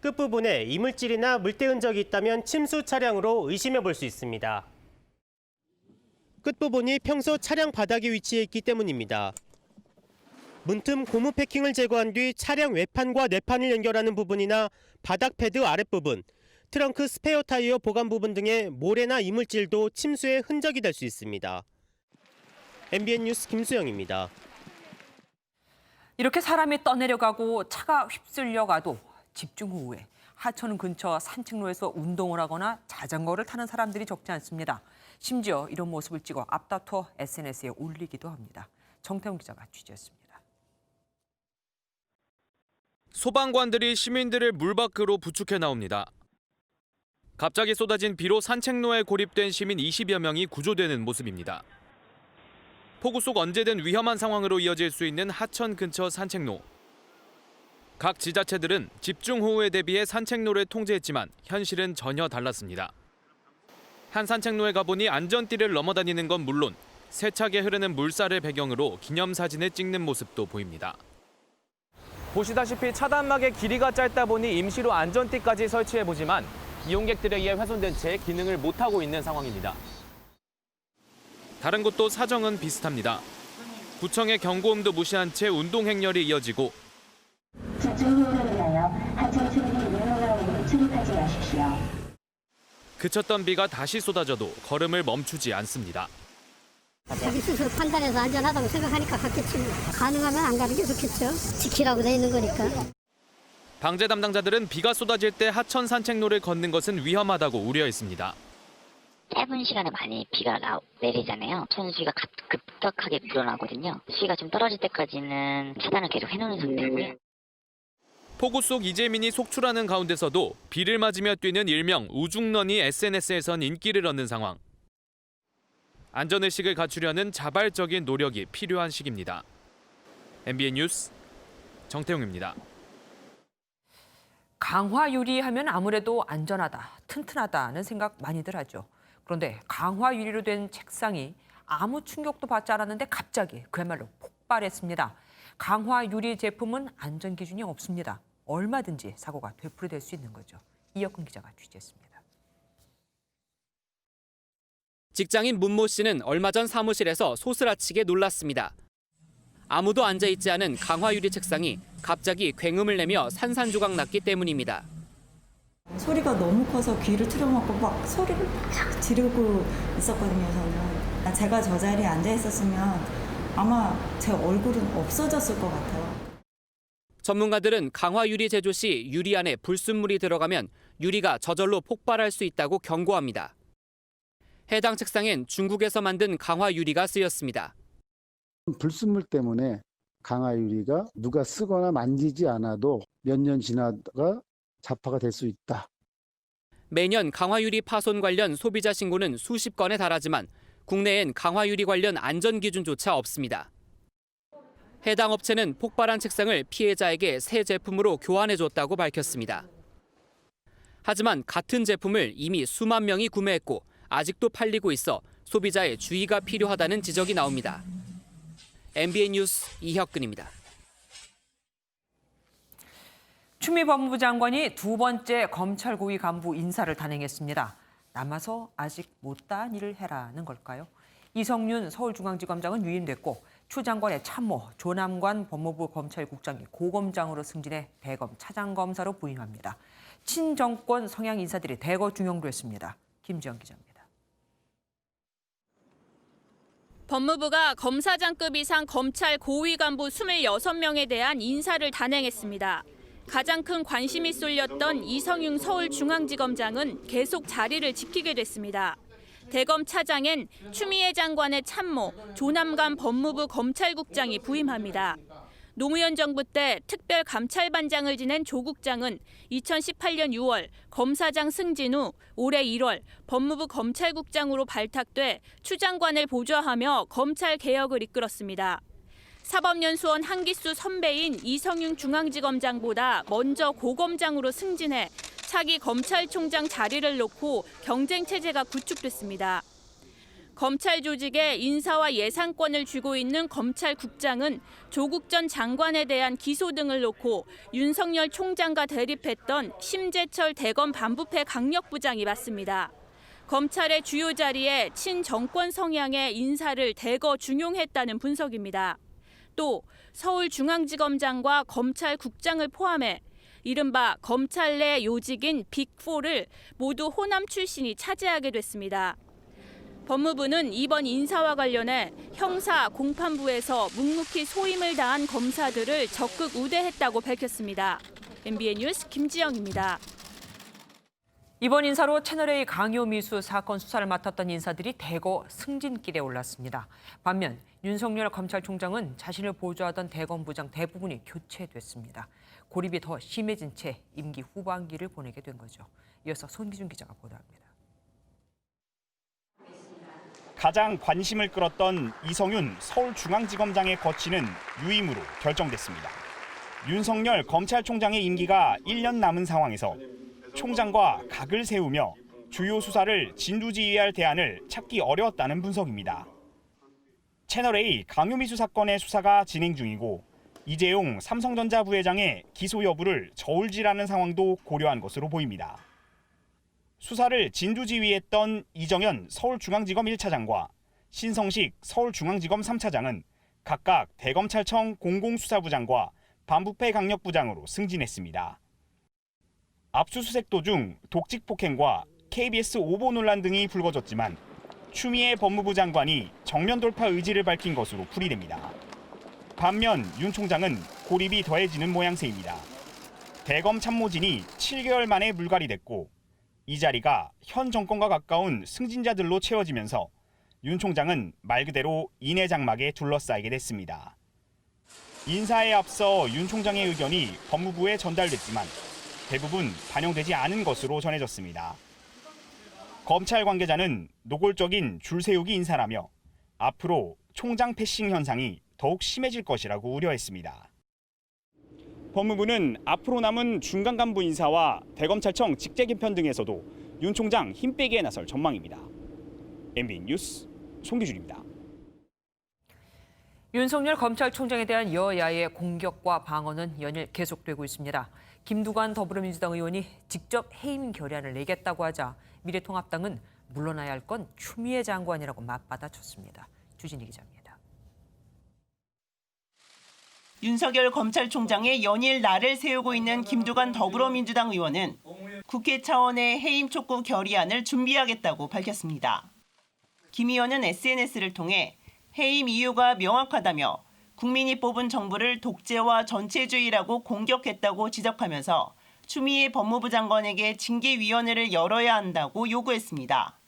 끝부분에 이물질이나 물때 흔적이 있다면 침수 차량으로 의심해 볼 수 있습니다. 끝부분이 평소 차량 바닥에 위치해 있기 때문입니다. 문틈 고무 패킹을 제거한 뒤 차량 외판과 내판을 연결하는 부분이나 바닥 패드 아랫부분, 트렁크 스페어 타이어 보관 부분 등의 모래나 이물질도 침수의 흔적이 될 수 있습니다. MBN 뉴스 김수영입니다. 이렇게 사람이 떠내려가고 차가 휩쓸려가도 집중 호우에 하천 근처 산책로에서 운동을 하거나 자전거를 타는 사람들이 적지 않습니다. 심지어 이런 모습을 찍어 앞다퉈 SNS에 올리기도 합니다. 정태훈 기자가 취재했습니다. 소방관들이 시민들을 물 밖으로 부축해 나옵니다. 갑자기 쏟아진 비로 산책로에 고립된 시민 20여 명이 구조되는 모습입니다. 폭우 속 언제든 위험한 상황으로 이어질 수 있는 하천 근처 산책로. 각 지자체들은 집중호우에 대비해 산책로를 통제했지만 현실은 전혀 달랐습니다. 한 산책로에 가보니 안전띠를 넘어다니는 건 물론 세차게 흐르는 물살을 배경으로 기념사진을 찍는 모습도 보입니다. 보시다시피 차단막의 길이가 짧다 보니 임시로 안전띠까지 설치해보지만 이용객들에 의해 훼손된 채 기능을 못하고 있는 상황입니다. 다른 곳도 사정은 비슷합니다. 구청의 경고음도 무시한 채 운동 행렬이 이어지고 집중호우를 인하여 하천 출입이 유효하므로 출입하지 마십시오. 그쳤던 비가 다시 쏟아져도 걸음을 멈추지 않습니다. 자기 스스로 판단해서 안전하다고 생각하니까 갔겠지. 가능하면 안 가는 게 좋겠죠. 지키라고 돼 있는 거니까. 방제 담당자들은 비가 쏟아질 때 하천 산책로를 걷는 것은 위험하다고 우려했습니다. 짧은 시간에 많이 비가 내리잖아요. 천수위가 급격하게 불어나거든요. 수위가 좀 떨어질 때까지는 차단을 계속 해놓는 상태고요. 폭우 속 이재민이 속출하는 가운데서도 비를 맞으며 뛰는 일명 우중런이 SNS에선 인기를 얻는 상황. 안전의식을 갖추려는 자발적인 노력이 필요한 시기입니다. MBN 뉴스 정태웅입니다. 강화 유리하면 아무래도 안전하다, 튼튼하다는 생각 많이들 하죠. 그런데 강화 유리로 된 책상이 아무 충격도 받지 않았는데 갑자기 그야말로 폭발했습니다. 강화 유리 제품은 안전 기준이 없습니다. 얼마든지 사고가 되풀이될 수 있는 거죠. 이혁근 기자가 취재했습니다. 직장인 문모 씨는 얼마 전 사무실에서 소스라치게 놀랐습니다. 아무도 앉아있지 않은 강화 유리 책상이 갑자기 굉음을 내며 산산조각 났기 때문입니다. 소리가 너무 커서 귀를 틀어막고 막 소리를 막 지르고 있었거든요, 저는. 제가 저 자리에 앉아 있었으면 아마 제 얼굴은 없어졌을 것 같아요. 전문가들은 강화 유리 제조 시 유리 안에 불순물이 들어가면 유리가 저절로 폭발할 수 있다고 경고합니다. 해당 책상엔 중국에서 만든 강화 유리가 쓰였습니다. 불순물 때문에 강화 유리가 누가 쓰거나 만지지 않아도 몇 년 지나다가 자파가 될 수 있다. 매년 강화 유리 파손 관련 소비자 신고는 수십 건에 달하지만 국내엔 강화 유리 관련 안전 기준조차 없습니다. 해당 업체는 폭발한 책상을 피해자에게 새 제품으로 교환해줬다고 밝혔습니다. 하지만 같은 제품을 이미 수만 명이 구매했고 아직도 팔리고 있어 소비자의 주의가 필요하다는 지적이 나옵니다. MBN 뉴스 이혁근입니다. 추미애 법무부 장관이 두 번째 검찰 고위 간부 인사를 단행했습니다. 남아서 아직 못다한 일을 해라는 걸까요? 이성윤 서울중앙지검장은 유임됐고 추 장관의 참모 조남관 법무부 검찰국장이 고검장으로 승진해 대검 차장검사로 부임합니다. 친정권 성향 인사들이 대거 중용됐습니다. 김지영 기자입니다. 법무부가 검사장급 이상 검찰 고위 간부 26명에 대한 인사를 단행했습니다. 가장 큰 관심이 쏠렸던 이성윤 서울중앙지검장은 계속 자리를 지키게 됐습니다. 대검 차장엔 추미애 장관의 참모 조남관 법무부 검찰국장이 부임합니다. 노무현 정부 때 특별감찰반장을 지낸 조 국장은 2018년 6월 검사장 승진 후 올해 1월 법무부 검찰국장으로 발탁돼 추 장관을 보좌하며 검찰 개혁을 이끌었습니다. 사법연수원 한기수 선배인 이성윤 중앙지검장보다 먼저 고검장으로 승진해 차기 검찰총장 자리를 놓고 경쟁 체제가 구축됐습니다. 검찰 조직에 인사와 예산권을 쥐고 있는 검찰국장은 조국 전 장관에 대한 기소 등을 놓고 윤석열 총장과 대립했던 심재철 대검 반부패 강력부장이 맡습니다. 검찰의 주요 자리에 친정권 성향의 인사를 대거 중용했다는 분석입니다. 또 서울중앙지검장과 검찰국장을 포함해 이른바 검찰 내 요직인 빅4를 모두 호남 출신이 차지하게 됐습니다. 법무부는 이번 인사와 관련해 형사 공판부에서 묵묵히 소임을 다한 검사들을 적극 우대했다고 밝혔습니다. MBN 뉴스 김지영입니다. 이번 인사로 채널A 강요미수 사건 수사를 맡았던 인사들이 대거 승진길에 올랐습니다. 반면 윤석열 검찰총장은 자신을 보좌하던 대검부장 대부분이 교체됐습니다. 고립이 더 심해진 채 임기 후반기를 보내게 된 거죠. 이어서 손기준 기자가 보도합니다. 가장 관심을 끌었던 이성윤 서울중앙지검장의 거취는 유임으로 결정됐습니다. 윤석열 검찰총장의 임기가 1년 남은 상황에서 총장과 각을 세우며 주요 수사를 진두지휘할 대안을 찾기 어려웠다는 분석입니다. 채널A 강요미수 사건의 수사가 진행 중이고 이재용 삼성전자 부회장의 기소 여부를 저울질하는 상황도 고려한 것으로 보입니다. 수사를 진두지휘했던 이정현 서울중앙지검 1차장과 신성식 서울중앙지검 3차장은 각각 대검찰청 공공수사부장과 반부패 강력부장으로 승진했습니다. 압수수색 도중 독직폭행과 KBS 오보 논란 등이 불거졌지만 추미애 법무부 장관이 정면 돌파 의지를 밝힌 것으로 풀이됩니다. 반면 윤 총장은 고립이 더해지는 모양새입니다. 대검 참모진이 7개월 만에 물갈이 됐고 이 자리가 현 정권과 가까운 승진자들로 채워지면서 윤 총장은 말 그대로 인해 장막에 둘러싸이게 됐습니다. 인사에 앞서 윤 총장의 의견이 법무부에 전달됐지만 대부분 반영되지 않은 것으로 전해졌습니다. 검찰 관계자는 노골적인 줄 세우기 인사라며 앞으로 총장 패싱 현상이 더욱 심해질 것이라고 우려했습니다. 법무부는 앞으로 남은 중간 간부 인사와 대검찰청 직제 개편 등에서도 윤 총장 힘 빼기에 나설 전망입니다. MBN 뉴스 송기준입니다. 윤석열 검찰총장에 대한 여야의 공격과 방어는 연일 계속되고 있습니다. 김두관 더불어민주당 의원이 직접 해임 결의안을 내겠다고 하자 미래통합당은 물러나야 할 건 추미애 장관이라고 맞받아쳤습니다. 주진희 기자입니다. 윤석열 검찰총장의 연일 날을 세우고 있는 김두관 더불어민주당 의원은 국회 차원의 해임 촉구 결의안을 준비하겠다고 밝혔습니다. 김 의원은 SNS를 통해 해임 이유가 명확하다며 국민이 뽑은 정부를 독재와 전체주의라고 공격했다고 지적하면서 추미애 법무부 장관에게 징계위원회를 열어야 한다고 요구했습니다.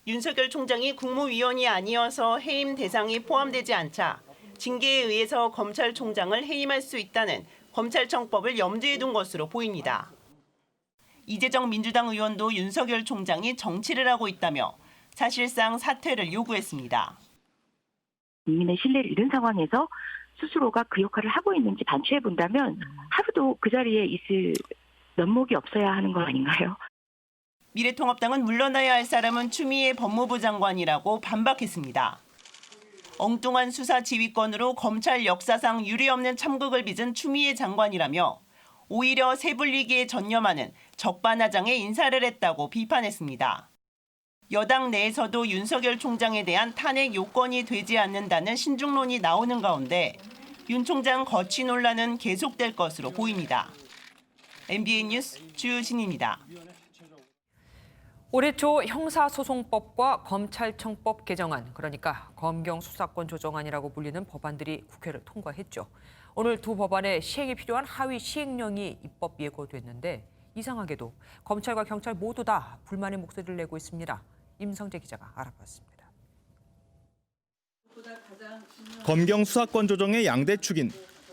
윤석열 총장이 국무위원이 아니어서 해임 대상이 포함되지 않자 징계에 의해서 검찰총장을 해임할 수 있다는 검찰청법을 염두에 둔 것으로 보입니다. 이재정 민주당 의원도 윤석열 총장이 정치를 하고 있다며 사실상 사퇴를 요구했습니다. 국민의 신뢰를 잃은 상황에서 스스로가 그 역할을 하고 있는지 반추해 본다면 하루도 그 자리에 있을 면목이 없어야 하는 거 아닌가요? 미래통합당은 물러나야 할 사람은 추미애 법무부 장관이라고 반박했습니다. 엉뚱한 수사 지휘권으로 검찰 역사상 유례없는 참극을 빚은 추미애 장관이라며 오히려 세불리기에 전념하는 적반하장의 인사를 했다고 비판했습니다. 여당 내에서도 윤석열 총장에 대한 탄핵 요건이 되지 않는다는 신중론이 나오는 가운데 윤 총장 거취 논란은 계속될 것으로 보입니다. MBN 뉴스 주유진입니다. 올해 초 형사소송법과 검찰청법 개정안, 그러니까 검경 수사권 조정안이라고 불리는 법안들이 국회를 통과했죠. 오늘 두 법안의 시행에 필요한 하위 시행령이 입법 예고됐는데 이상하게도 검찰과 경찰 모두 다 불만의 목소리를 내고 있습니다. 임성재 기자가 알아봤습니다. 검경 수사권 조정의 양대축인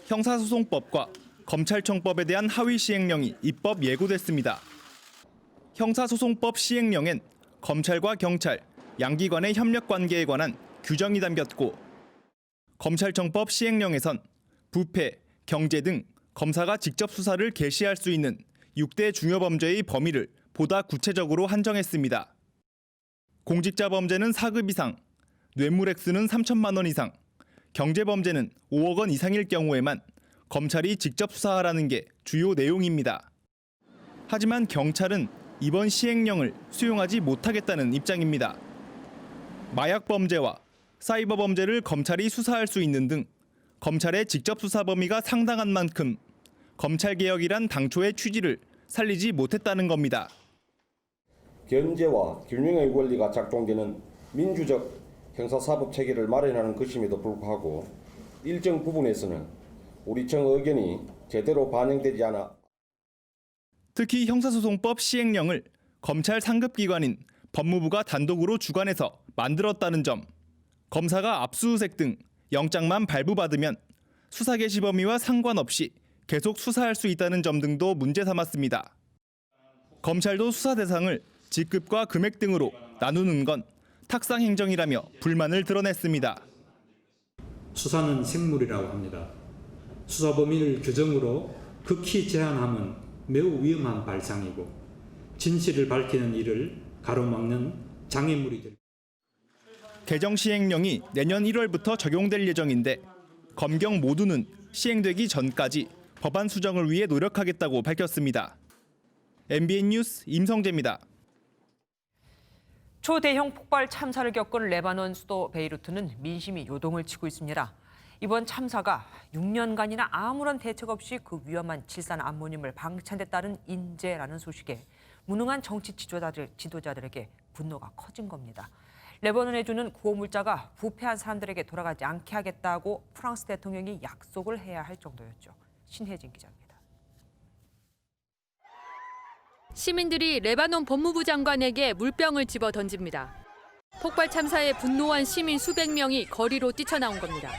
형사소송법과 검찰청법에 대한 하위 시행령이 입법 예고됐습니다. 형사소송법 시행령엔 검찰과 경찰, 양기관의 협력 관계에 관한 규정이 담겼고 검찰청법 시행령에선 부패, 경제 등 검사가 직접 수사를 개시할 수 있는 6대 중요범죄의 범위를 보다 구체적으로 한정했습니다. 공직자 범죄는 4급 이상, 뇌물 액수는 3천만 원 이상, 경제범죄는 5억 원 이상일 경우에만 검찰이 직접 수사하라는 게 주요 내용입니다. 하지만 경찰은 이번 시행령을 수용하지 못하겠다는 입장입니다. 마약 범죄와 사이버 범죄를 검찰이 수사할 수 있는 등 검찰의 직접 수사 범위가 상당한 만큼 검찰개혁이란 당초의 취지를 살리지 못했다는 겁니다. 견제와 균형의 원리가 작동되는 민주적 형사사법 체계를 마련하는 것임에도 불구하고 일정 부분에서는 우리 청 의견이 제대로 반영되지 않아 특히 형사소송법 시행령을 검찰 상급기관인 법무부가 단독으로 주관해서 만들었다는 점, 검사가 압수수색 등 영장만 발부받으면 수사 개시 범위와 상관없이 계속 수사할 수 있다는 점 등도 문제 삼았습니다. 검찰도 수사 대상을 직급과 금액 등으로 나누는 건 탁상 행정이라며 불만을 드러냈습니다. 수사는 생물이라고 합니다. 수사 범위를 규정으로 극히 제한하면 매우 위험한 발상이고 진실을 밝히는 일을 가로막는 장애물이 될. 개정 시행령이 내년 1월부터 적용될 예정인데 검경 모두는 시행되기 전까지 법안 수정을 위해 노력하겠다고 밝혔습니다. MBN 뉴스 임성재입니다. 초대형 폭발 참사를 겪은 레바논 수도 베이루트는 민심이 요동을 치고 있습니다. 이번 참사가 6년간이나 아무런 대책 없이 그 위험한 질산 암모늄을 방치한 데 따른 인재라는 소식에 무능한 정치 지도자들에게 분노가 커진 겁니다. 레바논에 주는 구호물자가 부패한 사람들에게 돌아가지 않게 하겠다고 프랑스 대통령이 약속을 해야 할 정도였죠. 신혜진 기자입니다. 시민들이 레바논 법무부 장관에게 물병을 집어 던집니다. 폭발 참사에 분노한 시민 수백 명이 거리로 뛰쳐나온 겁니다.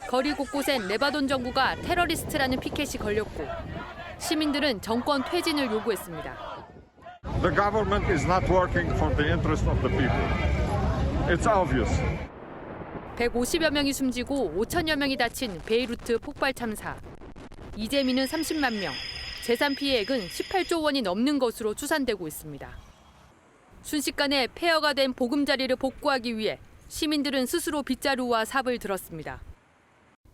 거리 곳곳엔 레바논 정부가 테러리스트라는 피켓이 걸렸고 시민들은 정권 퇴진을 요구했습니다. The government is not working for the interest of the people. It's obvious. 150여 명이 숨지고 5천여 명이 다친 베이루트 폭발 참사. 이재민은 30만 명, 재산 피해액은 18조 원이 넘는 것으로 추산되고 있습니다. 순식간에 폐허가 된 보금자리를 복구하기 위해 시민들은 스스로 빗자루와 삽을 들었습니다.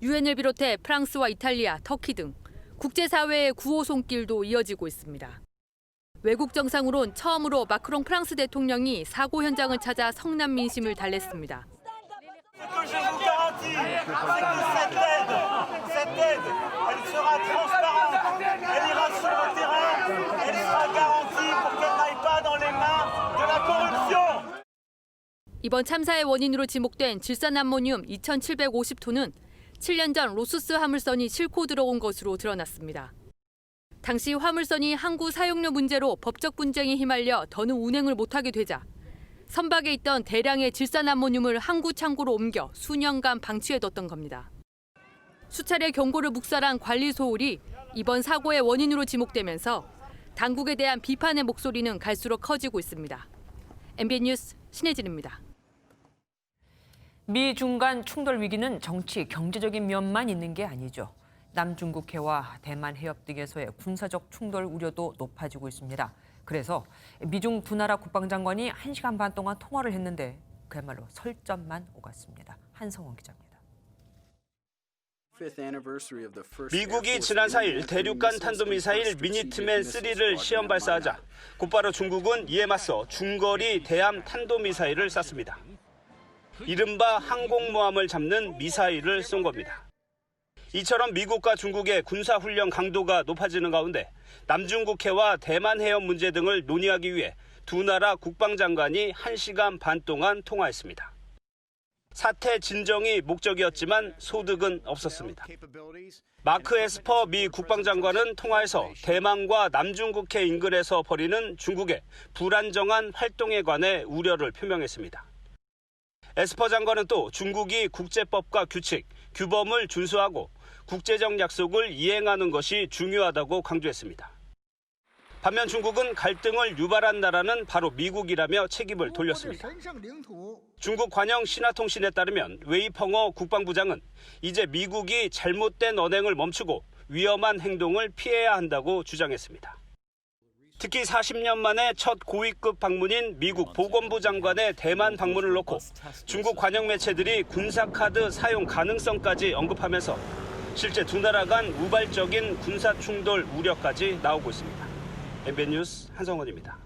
유엔을 비롯해 프랑스와 이탈리아, 터키 등 국제사회의 구호 손길도 이어지고 있습니다. 외국 정상으론 처음으로 마크롱 프랑스 대통령이 사고 현장을 찾아 성난 민심을 달랬습니다. 이번 참사의 원인으로 지목된 질산 암모늄 2,750톤은 7년 전 로수스 화물선이 싣고 들어온 것으로 드러났습니다. 당시 화물선이 항구 사용료 문제로 법적 분쟁에 휘말려 더는 운행을 못하게 되자 선박에 있던 대량의 질산 암모늄을 항구 창고로 옮겨 수년간 방치해뒀던 겁니다. 수차례 경고를 묵살한 관리 소홀이 이번 사고의 원인으로 지목되면서 당국에 대한 비판의 목소리는 갈수록 커지고 있습니다. MBN 뉴스 신혜진입니다. 미중 간 충돌 위기는 정치, 경제적인 면만 있는 게 아니죠. 남중국해와 대만 해협 등에서의 군사적 충돌 우려도 높아지고 있습니다. 그래서 미중 두 나라 국방장관이 1시간 반 동안 통화를 했는데 그야말로 설전만 오갔습니다. 한성원 기자입니다. 미국이 지난 4일 대륙간 탄도미사일 미니트맨 3를 시험 발사하자 곧바로 중국은 이에 맞서 중거리 대함 탄도미사일을 쐈습니다. 이른바 항공모함을 잡는 미사일을 쏜 겁니다. 이처럼 미국과 중국의 군사훈련 강도가 높아지는 가운데 남중국해와 대만 해협 문제 등을 논의하기 위해 두 나라 국방장관이 1시간 반 동안 통화했습니다. 사태 진정이 목적이었지만 소득은 없었습니다. 마크 에스퍼 미 국방장관은 통화에서 대만과 남중국해 인근에서 벌이는 중국의 불안정한 활동에 관해 우려를 표명했습니다. 에스퍼 장관은 또 중국이 국제법과 규칙, 규범을 준수하고 국제적 약속을 이행하는 것이 중요하다고 강조했습니다. 반면 중국은 갈등을 유발한 나라는 바로 미국이라며 책임을 돌렸습니다. 중국 관영 신화통신에 따르면 웨이펑어 국방부장은 이제 미국이 잘못된 언행을 멈추고 위험한 행동을 피해야 한다고 주장했습니다. 특히 40년 만에 첫 고위급 방문인 미국 보건부 장관의 대만 방문을 놓고 중국 관영 매체들이 군사카드 사용 가능성까지 언급하면서 실제 두 나라 간 우발적인 군사 충돌 우려까지 나오고 있습니다. MBN 뉴스 한성원입니다.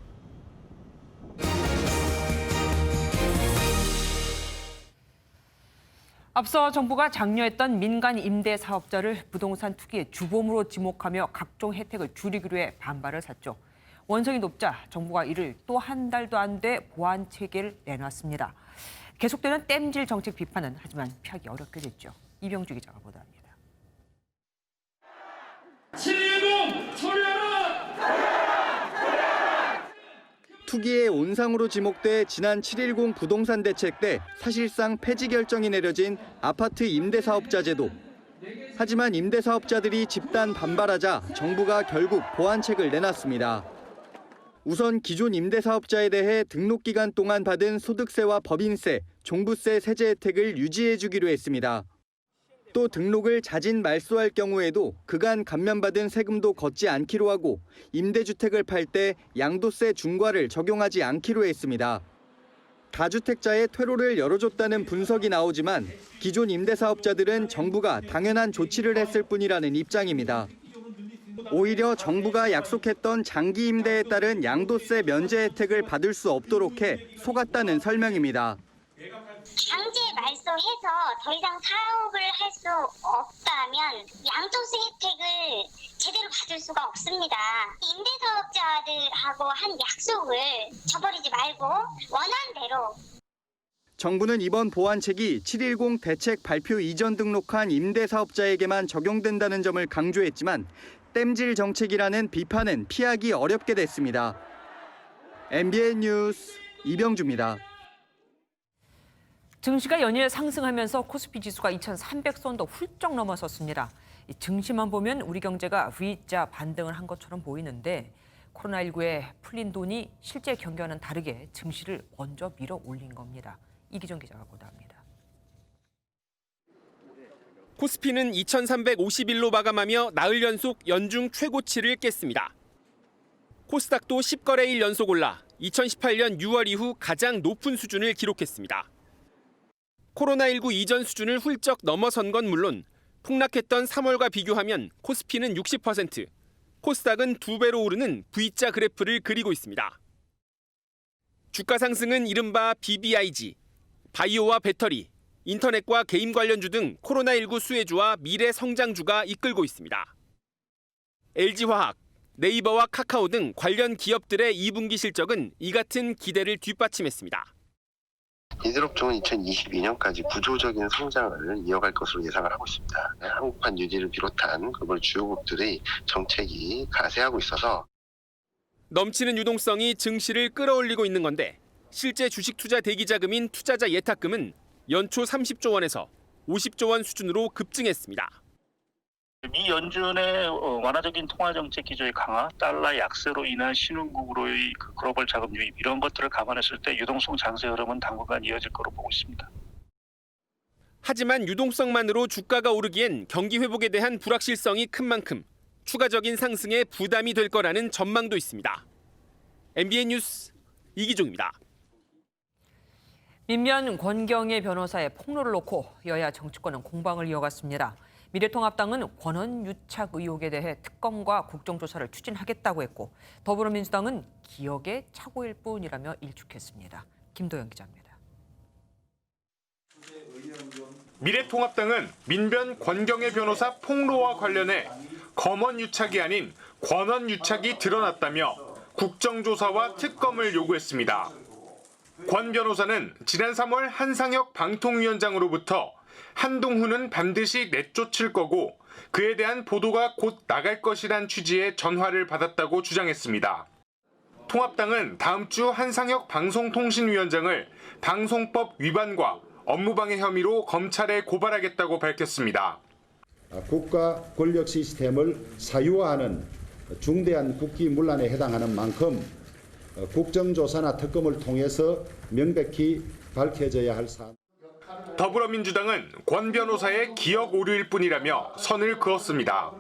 앞서 정부가 장려했던 민간 임대 사업자를 부동산 투기의 주범으로 지목하며 각종 혜택을 줄이기로 해 반발을 샀죠. 원성이 높자 정부가 이를 또 한 달도 안 돼 보완 체계를 내놨습니다. 계속되는 땜질 정책 비판은 하지만 피하기 어렵게 됐죠. 이병주 기자가 보도합니다. 710 처리하라! 투기의 온상으로 지목돼 지난 7.10 부동산 대책 때 사실상 폐지 결정이 내려진 아파트 임대사업자 제도. 하지만 임대사업자들이 집단 반발하자 정부가 결국 보완책을 내놨습니다. 우선 기존 임대사업자에 대해 등록기간 동안 받은 소득세와 법인세, 종부세 세제 혜택을 유지해주기로 했습니다. 또 등록을 자진 말소할 경우에도 그간 감면받은 세금도 걷지 않기로 하고 임대주택을 팔 때 양도세 중과를 적용하지 않기로 했습니다. 다주택자의 퇴로를 열어줬다는 분석이 나오지만 기존 임대사업자들은 정부가 당연한 조치를 했을 뿐이라는 입장입니다. 오히려 정부가 약속했던 장기 임대에 따른 양도세 면제 혜택을 받을 수 없도록 해 속았다는 설명입니다. 강제 말소해서 더 이상 사업을 할 수 없다면 양도세 혜택을 제대로 받을 수가 없습니다. 임대사업자들하고 한 약속을 저버리지 말고 원하는 대로. 정부는 이번 보완책이 7.10 대책 발표 이전 등록한 임대사업자에게만 적용된다는 점을 강조했지만 땜질 정책이라는 비판은 피하기 어렵게 됐습니다. MBN 뉴스 이병주입니다. 증시가 연일 상승하면서 코스피 지수가 2,300선도 훌쩍 넘어섰습니다. 증시만 보면 우리 경제가 V자 반등을 한 것처럼 보이는데 코로나19에 풀린 돈이 실제 경기와는 다르게 증시를 먼저 밀어 올린 겁니다. 이기정 기자가 보도합니다. 코스피는 2,351로 마감하며 나흘 연속 연중 최고치를 깼습니다. 코스닥도 10거래일 연속 올라 2018년 6월 이후 가장 높은 수준을 기록했습니다. 코로나19 이전 수준을 훌쩍 넘어선 건 물론 폭락했던 3월과 비교하면 코스피는 60%, 코스닥은 2배로 오르는 V자 그래프를 그리고 있습니다. 주가 상승은 이른바 BBIG, 바이오와 배터리, 인터넷과 게임 관련주 등 코로나19 수혜주와 미래 성장주가 이끌고 있습니다. LG화학, 네이버와 카카오 등 관련 기업들의 2분기 실적은 이 같은 기대를 뒷받침했습니다. 이드롭종은 2022년까지 구조적인 성장을 이어갈 것으로 예상을 하고 있습니다. 한국판 유지를 비롯한 글로벌 주요국들의 정책이 가세하고 있어서 넘치는 유동성이 증시를 끌어올리고 있는 건데 실제 주식 투자 대기 자금인 투자자 예탁금은 연초 30조 원에서 50조 원 수준으로 급증했습니다. 미 연준의 완화적인 통화정책 기조의 강화, 달러 약세로 인한 신흥국으로의 글로벌 자금 유입 이런 것들을 감안했을 때 유동성 장세 흐름은 당분간 이어질 거로 보고 있습니다. 하지만 유동성만으로 주가가 오르기엔 경기 회복에 대한 불확실성이 큰 만큼 추가적인 상승에 부담이 될 거라는 전망도 있습니다. MBN 뉴스 이기종입니다. 민변 권경의 변호사의 폭로를 놓고 여야 정치권은 공방을 이어갔습니다. 미래통합당은 권한 유착 의혹에 대해 특검과 국정조사를 추진하겠다고 했고 더불어민주당은 기억의 착오일 뿐이라며 일축했습니다. 김도영 기자입니다. 미래통합당은 민변 권경의 변호사 폭로와 관련해 검언 유착이 아닌 권한 유착이 드러났다며 국정조사와 특검을 요구했습니다. 권 변호사는 지난 3월 한상혁 방통위원장으로부터 한동훈은 반드시 내쫓을 거고 그에 대한 보도가 곧 나갈 것이란 취지의 전화를 받았다고 주장했습니다. 통합당은 다음 주 한상혁 방송통신위원장을 방송법 위반과 업무방해 혐의로 검찰에 고발하겠다고 밝혔습니다. 국가 권력 시스템을 사유화하는 중대한 국기문란에 해당하는 만큼 국정조사나 특검을 통해서 명백히 밝혀져야 할 사안. 더불어민주당은 권 변호사의 기억 오류일 뿐이라며 선을 그었습니다.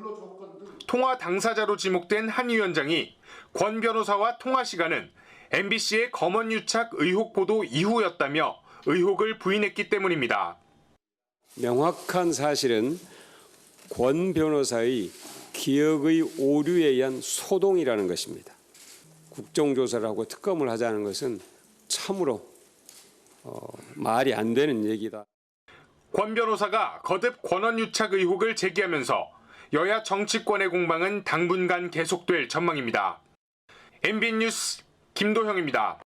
통화 당사자로 지목된 한 위원장이 권 변호사와 통화 시간은 MBC의 검언유착 의혹 보도 이후였다며 의혹을 부인했기 때문입니다. 명확한 사실은 권 변호사의 기억의 오류에 의한 소동이라는 것입니다. 국정조사를 하고 특검을 하자는 것은 참으로 말이 안 되는 얘기다. 권 변호사가 거듭 권언유착 의혹을 제기하면서 여야 정치권의 공방은 당분간 계속될 전망입니다. MBN 뉴스 김도형입니다.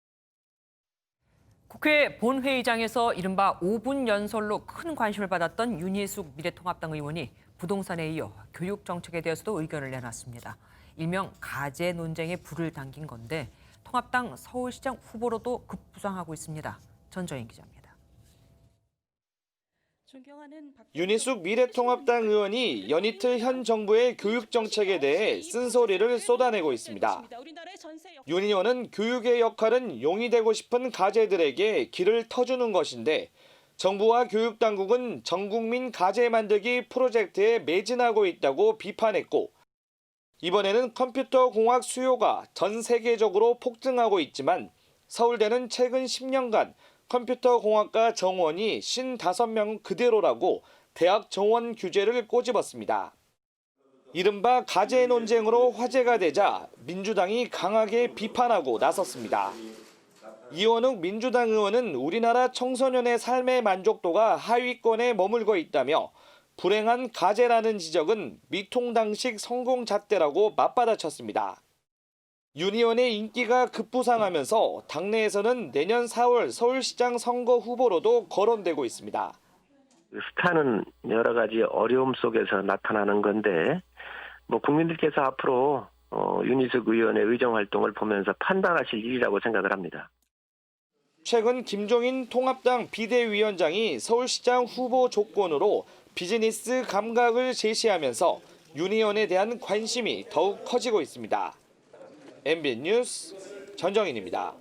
국회 본회의장에서 이른바 5분 연설로 큰 관심을 받았던 윤희숙 미래통합당 의원이 부동산에 이어 교육 정책에 대해서도 의견을 내놨습니다. 일명 가재 논쟁에 불을 당긴 건데 통합당 서울시장 후보로도 급부상하고 있습니다. 전정인 기자입니다. 윤희숙 미래통합당 의원이 연이틀 현 정부의 교육 정책에 대해 쓴소리를 쏟아내고 있습니다. 윤 의원은 교육의 역할은 용이 되고 싶은 가재들에게 길을 터주는 것인데 정부와 교육당국은 전국민 가재 만들기 프로젝트에 매진하고 있다고 비판했고 이번에는 컴퓨터 공학 수요가 전 세계적으로 폭증하고 있지만 서울대는 최근 10년간 컴퓨터 공학과 정원이 55명 그대로라고 대학 정원 규제를 꼬집었습니다. 이른바 가재 논쟁으로 화제가 되자 민주당이 강하게 비판하고 나섰습니다. 이원욱 민주당 의원은 우리나라 청소년의 삶의 만족도가 하위권에 머물고 있다며 불행한 가재라는 지적은 미통당식 성공 잣대라고 맞받아쳤습니다. 윤 의원의 인기가 급부상하면서 당내에서는 내년 4월 서울시장 선거 후보로도 거론되고 있습니다. 스타는 여러 가지 어려움 속에서 나타나는 건데 국민들께서 앞으로 윤희숙 의원의 의정 활동을 보면서 판단하실 일이라고 생각을 합니다. 최근 김종인 통합당 비대위원장이 서울시장 후보 조건으로 비즈니스 감각을 제시하면서 윤 의원에 대한 관심이 더욱 커지고 있습니다. MBN 뉴스 전정인입니다.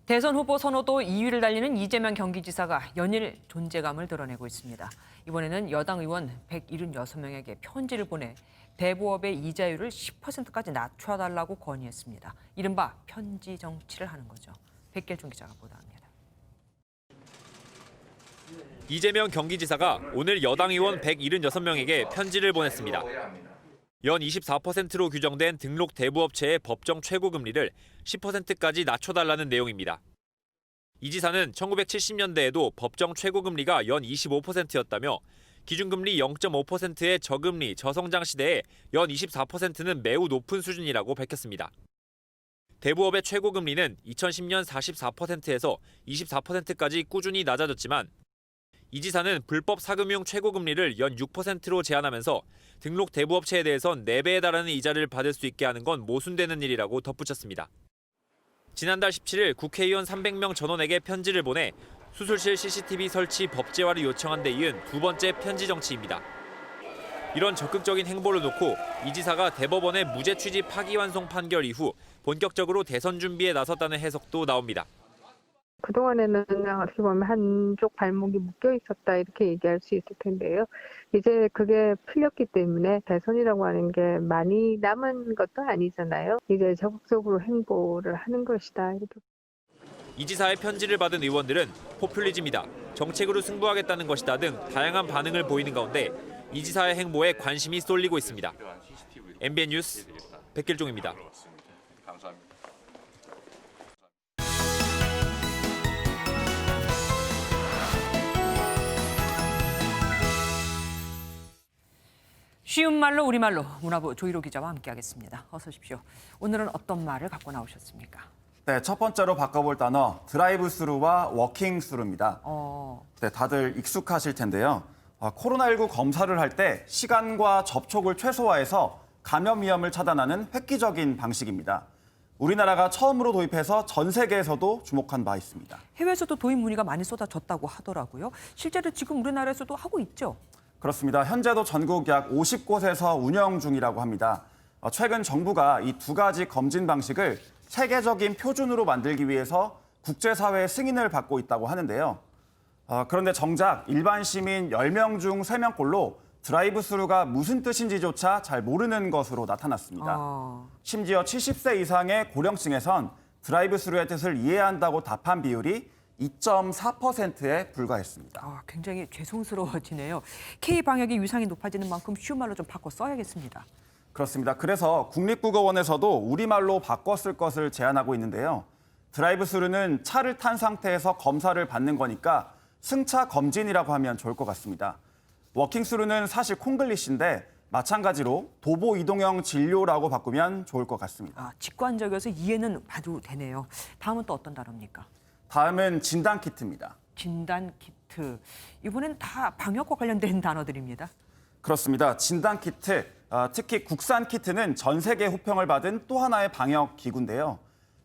대선 후보 선호도 2위를 달리는 이재명 경기지사가 연일 존재감을 드러내고 있습니다. 이번에는 여당 의원 176명에게 편지를 보내 대부업의 이자율을 10%까지 낮춰달라고 건의했습니다. 이른바 편지 정치를 하는 거죠. 백길중 기자가 보도합니다. 이재명 경기지사가 오늘 여당 의원 176명에게 편지를 보냈습니다. 연 24%로 규정된 등록 대부업체의 법정 최고금리를 10%까지 낮춰달라는 내용입니다. 이 지사는 1970년대에도 법정 최고금리가 연 25%였다며 기준금리 0.5%의 저금리, 저성장 시대에 연 24%는 매우 높은 수준이라고 밝혔습니다. 대부업의 최고금리는 2010년 44%에서 24%까지 꾸준히 낮아졌지만 이 지사는 불법 사금융 최고금리를 연 6%로 제한하면서 등록 대부업체에 대해선 4배에 달하는 이자를 받을 수 있게 하는 건 모순되는 일이라고 덧붙였습니다. 지난달 17일 국회의원 300명 전원에게 편지를 보내 수술실 CCTV 설치 법제화를 요청한 데 이은 두 번째 편지 정치입니다. 이런 적극적인 행보를 놓고 이 지사가 대법원의 무죄 취지 파기환송 판결 이후 본격적으로 대선 준비에 나섰다는 해석도 나옵니다. 그동안에는 어떻게 보면 한쪽 발목이 묶여 있었다 이렇게 얘기할 수 있을 텐데요. 이제 그게 풀렸기 때문에 대선이라고 하는 게 많이 남은 것도 아니잖아요. 이제 적극적으로 행보를 하는 것이다. 이렇게. 이 지사의 편지를 받은 의원들은 포퓰리즘이다, 정책으로 승부하겠다는 것이다 등 다양한 반응을 보이는 가운데 이 지사의 행보에 관심이 쏠리고 있습니다. MBN 뉴스 백길종입니다. 쉬운 말로 우리말로 문화부 조희로 기자와 함께하겠습니다. 어서 오십시오. 오늘은 어떤 말을 갖고 나오셨습니까? 네, 첫 번째로 바꿔볼 단어 드라이브 스루와 워킹 스루입니다. 네, 다들 익숙하실 텐데요. 코로나19 검사를 할 때 시간과 접촉을 최소화해서 감염 위험을 차단하는 획기적인 방식입니다. 우리나라가 처음으로 도입해서 전 세계에서도 주목한 바 있습니다. 해외에서도 도입 문의가 많이 쏟아졌다고 하더라고요. 실제로 지금 우리나라에서도 하고 있죠? 그렇습니다. 현재도 전국 약 50곳에서 운영 중이라고 합니다. 최근 정부가 이 두 가지 검진 방식을 세계적인 표준으로 만들기 위해서 국제사회의 승인을 받고 있다고 하는데요. 그런데 정작 일반 시민 10명 중 3명꼴로 드라이브 스루가 무슨 뜻인지조차 잘 모르는 것으로 나타났습니다. 심지어 70세 이상의 고령층에선 드라이브 스루의 뜻을 이해한다고 답한 비율이 2.4%에 불과했습니다. 굉장히 죄송스러워지네요. K-방역의 위상이 높아지는 만큼 쉬운 말로 좀 바꿔 써야겠습니다. 그렇습니다. 그래서 국립국어원에서도 우리말로 바꿔 쓸 것을 제안하고 있는데요. 드라이브 스루는 차를 탄 상태에서 검사를 받는 거니까 승차 검진이라고 하면 좋을 것 같습니다. 워킹 스루는 사실 콩글리시인데 마찬가지로 도보 이동형 진료라고 바꾸면 좋을 것 같습니다. 직관적이어서 이해는 봐도 되네요. 다음은 또 어떤 단어입니까? 다음은 진단 키트입니다. 진단 키트. 이번엔 다 방역과 관련된 단어들입니다. 그렇습니다. 진단 키트, 특히 국산 키트는 전 세계 호평을 받은 또 하나의 방역 기구인데요.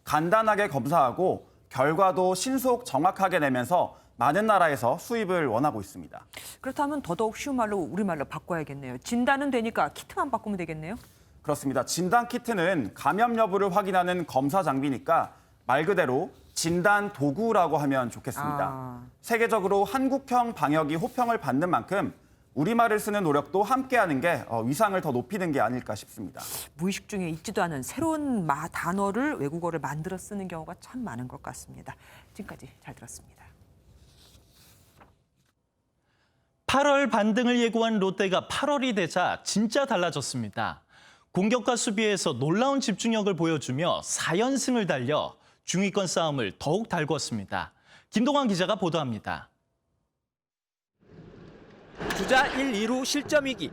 간단하게 검사하고 결과도 신속 정확하게 내면서 많은 나라에서 수입을 원하고 있습니다. 그렇다면 더더욱 쉬운 말로 우리말로 바꿔야겠네요. 진단은 되니까 키트만 바꾸면 되겠네요. 그렇습니다. 진단 키트는 감염 여부를 확인하는 검사 장비니까 말 그대로 진단 도구라고 하면 좋겠습니다. 세계적으로 한국형 방역이 호평을 받는 만큼 우리말을 쓰는 노력도 함께하는 게 위상을 더 높이는 게 아닐까 싶습니다. 무의식 중에 있지도 않은 새로운 단어를 외국어를 만들어 쓰는 경우가 참 많은 것 같습니다. 지금까지 잘 들었습니다. 8월 반등을 예고한 롯데가 8월이 되자 진짜 달라졌습니다. 공격과 수비에서 놀라운 집중력을 보여주며 4연승을 달려 중위권 싸움을 더욱 달궜습니다. 김동환 기자가 보도합니다. 주자 1, 2루 실점 위기.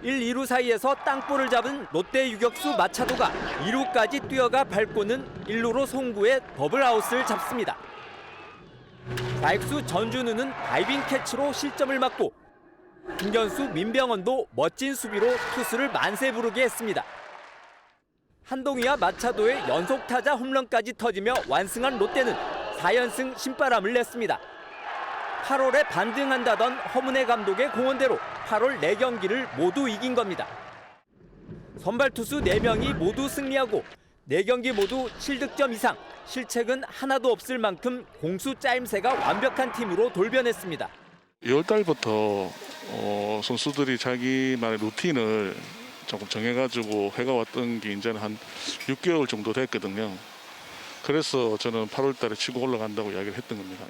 1, 2루 사이에서 땅볼을 잡은 롯데 유격수 마차도가 2루까지 뛰어가 밟고는 1루로 송구해 더블 아웃을 잡습니다. 좌익수 전준우는 다이빙 캐치로 실점을 막고 중견수 민병헌도 멋진 수비로 투수를 만세 부르게 했습니다. 한동희와 마차도의 연속 타자 홈런까지 터지며 완승한 롯데는 4연승 신바람을 냈습니다. 8월에 반등한다던 허문회 감독의 공언대로 8월 4경기를 모두 이긴 겁니다. 선발 투수 4명이 모두 승리하고 4경기 모두 7득점 이상, 실책은 하나도 없을 만큼 공수 짜임새가 완벽한 팀으로 돌변했습니다. 2월 달부터 선수들이 자기만의 루틴을 조금 정해가지고 해가왔던 게 이제는 한 6개월 정도 됐거든요. 그래서 저는 8월 달에 치고 올라간다고 이야기를 했던 겁니다.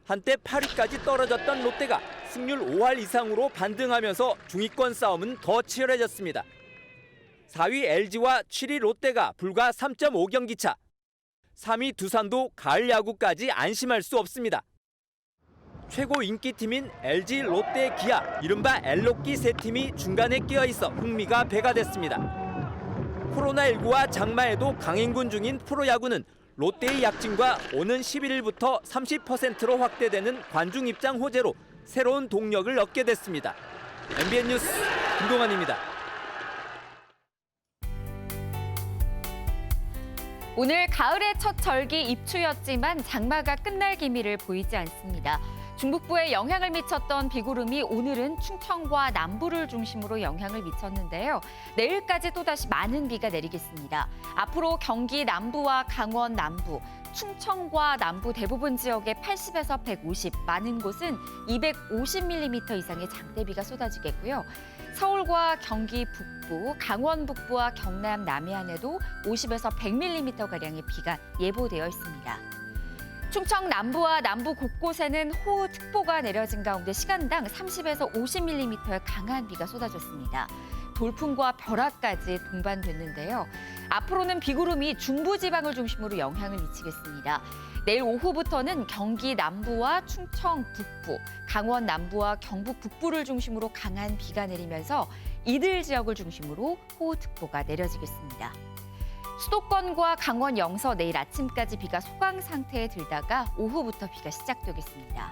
한때 8위까지 떨어졌던 롯데가 승률 5할 이상으로 반등하면서 중위권 싸움은 더 치열해졌습니다. 4위 LG와 7위 롯데가 불과 3.5경기 차. 3위 두산도 가을 야구까지 안심할 수 없습니다. 최고 인기팀인 LG, 롯데, 기아, 이른바 엘로끼 세 팀이 중간에 끼어있어 흥미가 배가 됐습니다. 코로나19와 장마에도 강행군 중인 프로야구는 롯데의 약진과 오는 11일부터 30%로 확대되는 관중 입장 호재로 새로운 동력을 얻게 됐습니다. MBN 뉴스 김동환입니다. 오늘 가을의 첫 절기 입추였지만 장마가 끝날 기미를 보이지 않습니다. 중북부에 영향을 미쳤던 비구름이 오늘은 충청과 남부를 중심으로 영향을 미쳤는데요. 내일까지 또다시 많은 비가 내리겠습니다. 앞으로 경기 남부와 강원 남부, 충청과 남부 대부분 지역에 80에서 150, 많은 곳은 250mm 이상의 장대비가 쏟아지겠고요. 서울과 경기 북부, 강원 북부와 경남 남해안에도 50에서 100mm가량의 비가 예보되어 있습니다. 충청 남부와 남부 곳곳에는 호우특보가 내려진 가운데 시간당 30에서 50mm의 강한 비가 쏟아졌습니다. 돌풍과 벼락까지 동반됐는데요. 앞으로는 비구름이 중부지방을 중심으로 영향을 미치겠습니다. 내일 오후부터는 경기 남부와 충청 북부, 강원 남부와 경북 북부를 중심으로 강한 비가 내리면서 이들 지역을 중심으로 호우특보가 내려지겠습니다. 수도권과 강원 영서 내일 아침까지 비가 소강 상태에 들다가 오후부터 비가 시작되겠습니다.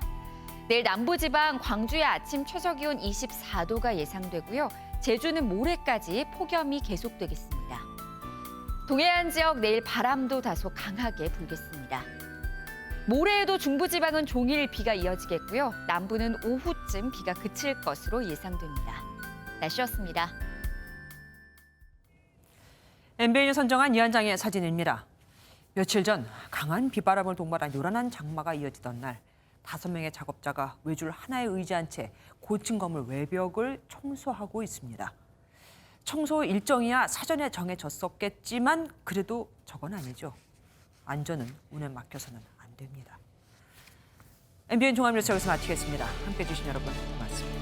내일 남부지방 광주의 아침 최저기온 24도가 예상되고요. 제주는 모레까지 폭염이 계속되겠습니다. 동해안 지역 내일 바람도 다소 강하게 불겠습니다. 모레에도 중부지방은 종일 비가 이어지겠고요. 남부는 오후쯤 비가 그칠 것으로 예상됩니다. 날씨였습니다. MBN이 선정한 이 한 장의 사진입니다. 며칠 전 강한 비바람을 동반한 요란한 장마가 이어지던 날 5명의 작업자가 외줄 하나에 의지한 채 고층 건물 외벽을 청소하고 있습니다. 청소 일정이야 사전에 정해졌었겠지만 그래도 저건 아니죠. 안전은 운에 맡겨서는 안 됩니다. MBN 종합뉴스 여기서 마치겠습니다. 함께해 주신 여러분 고맙습니다.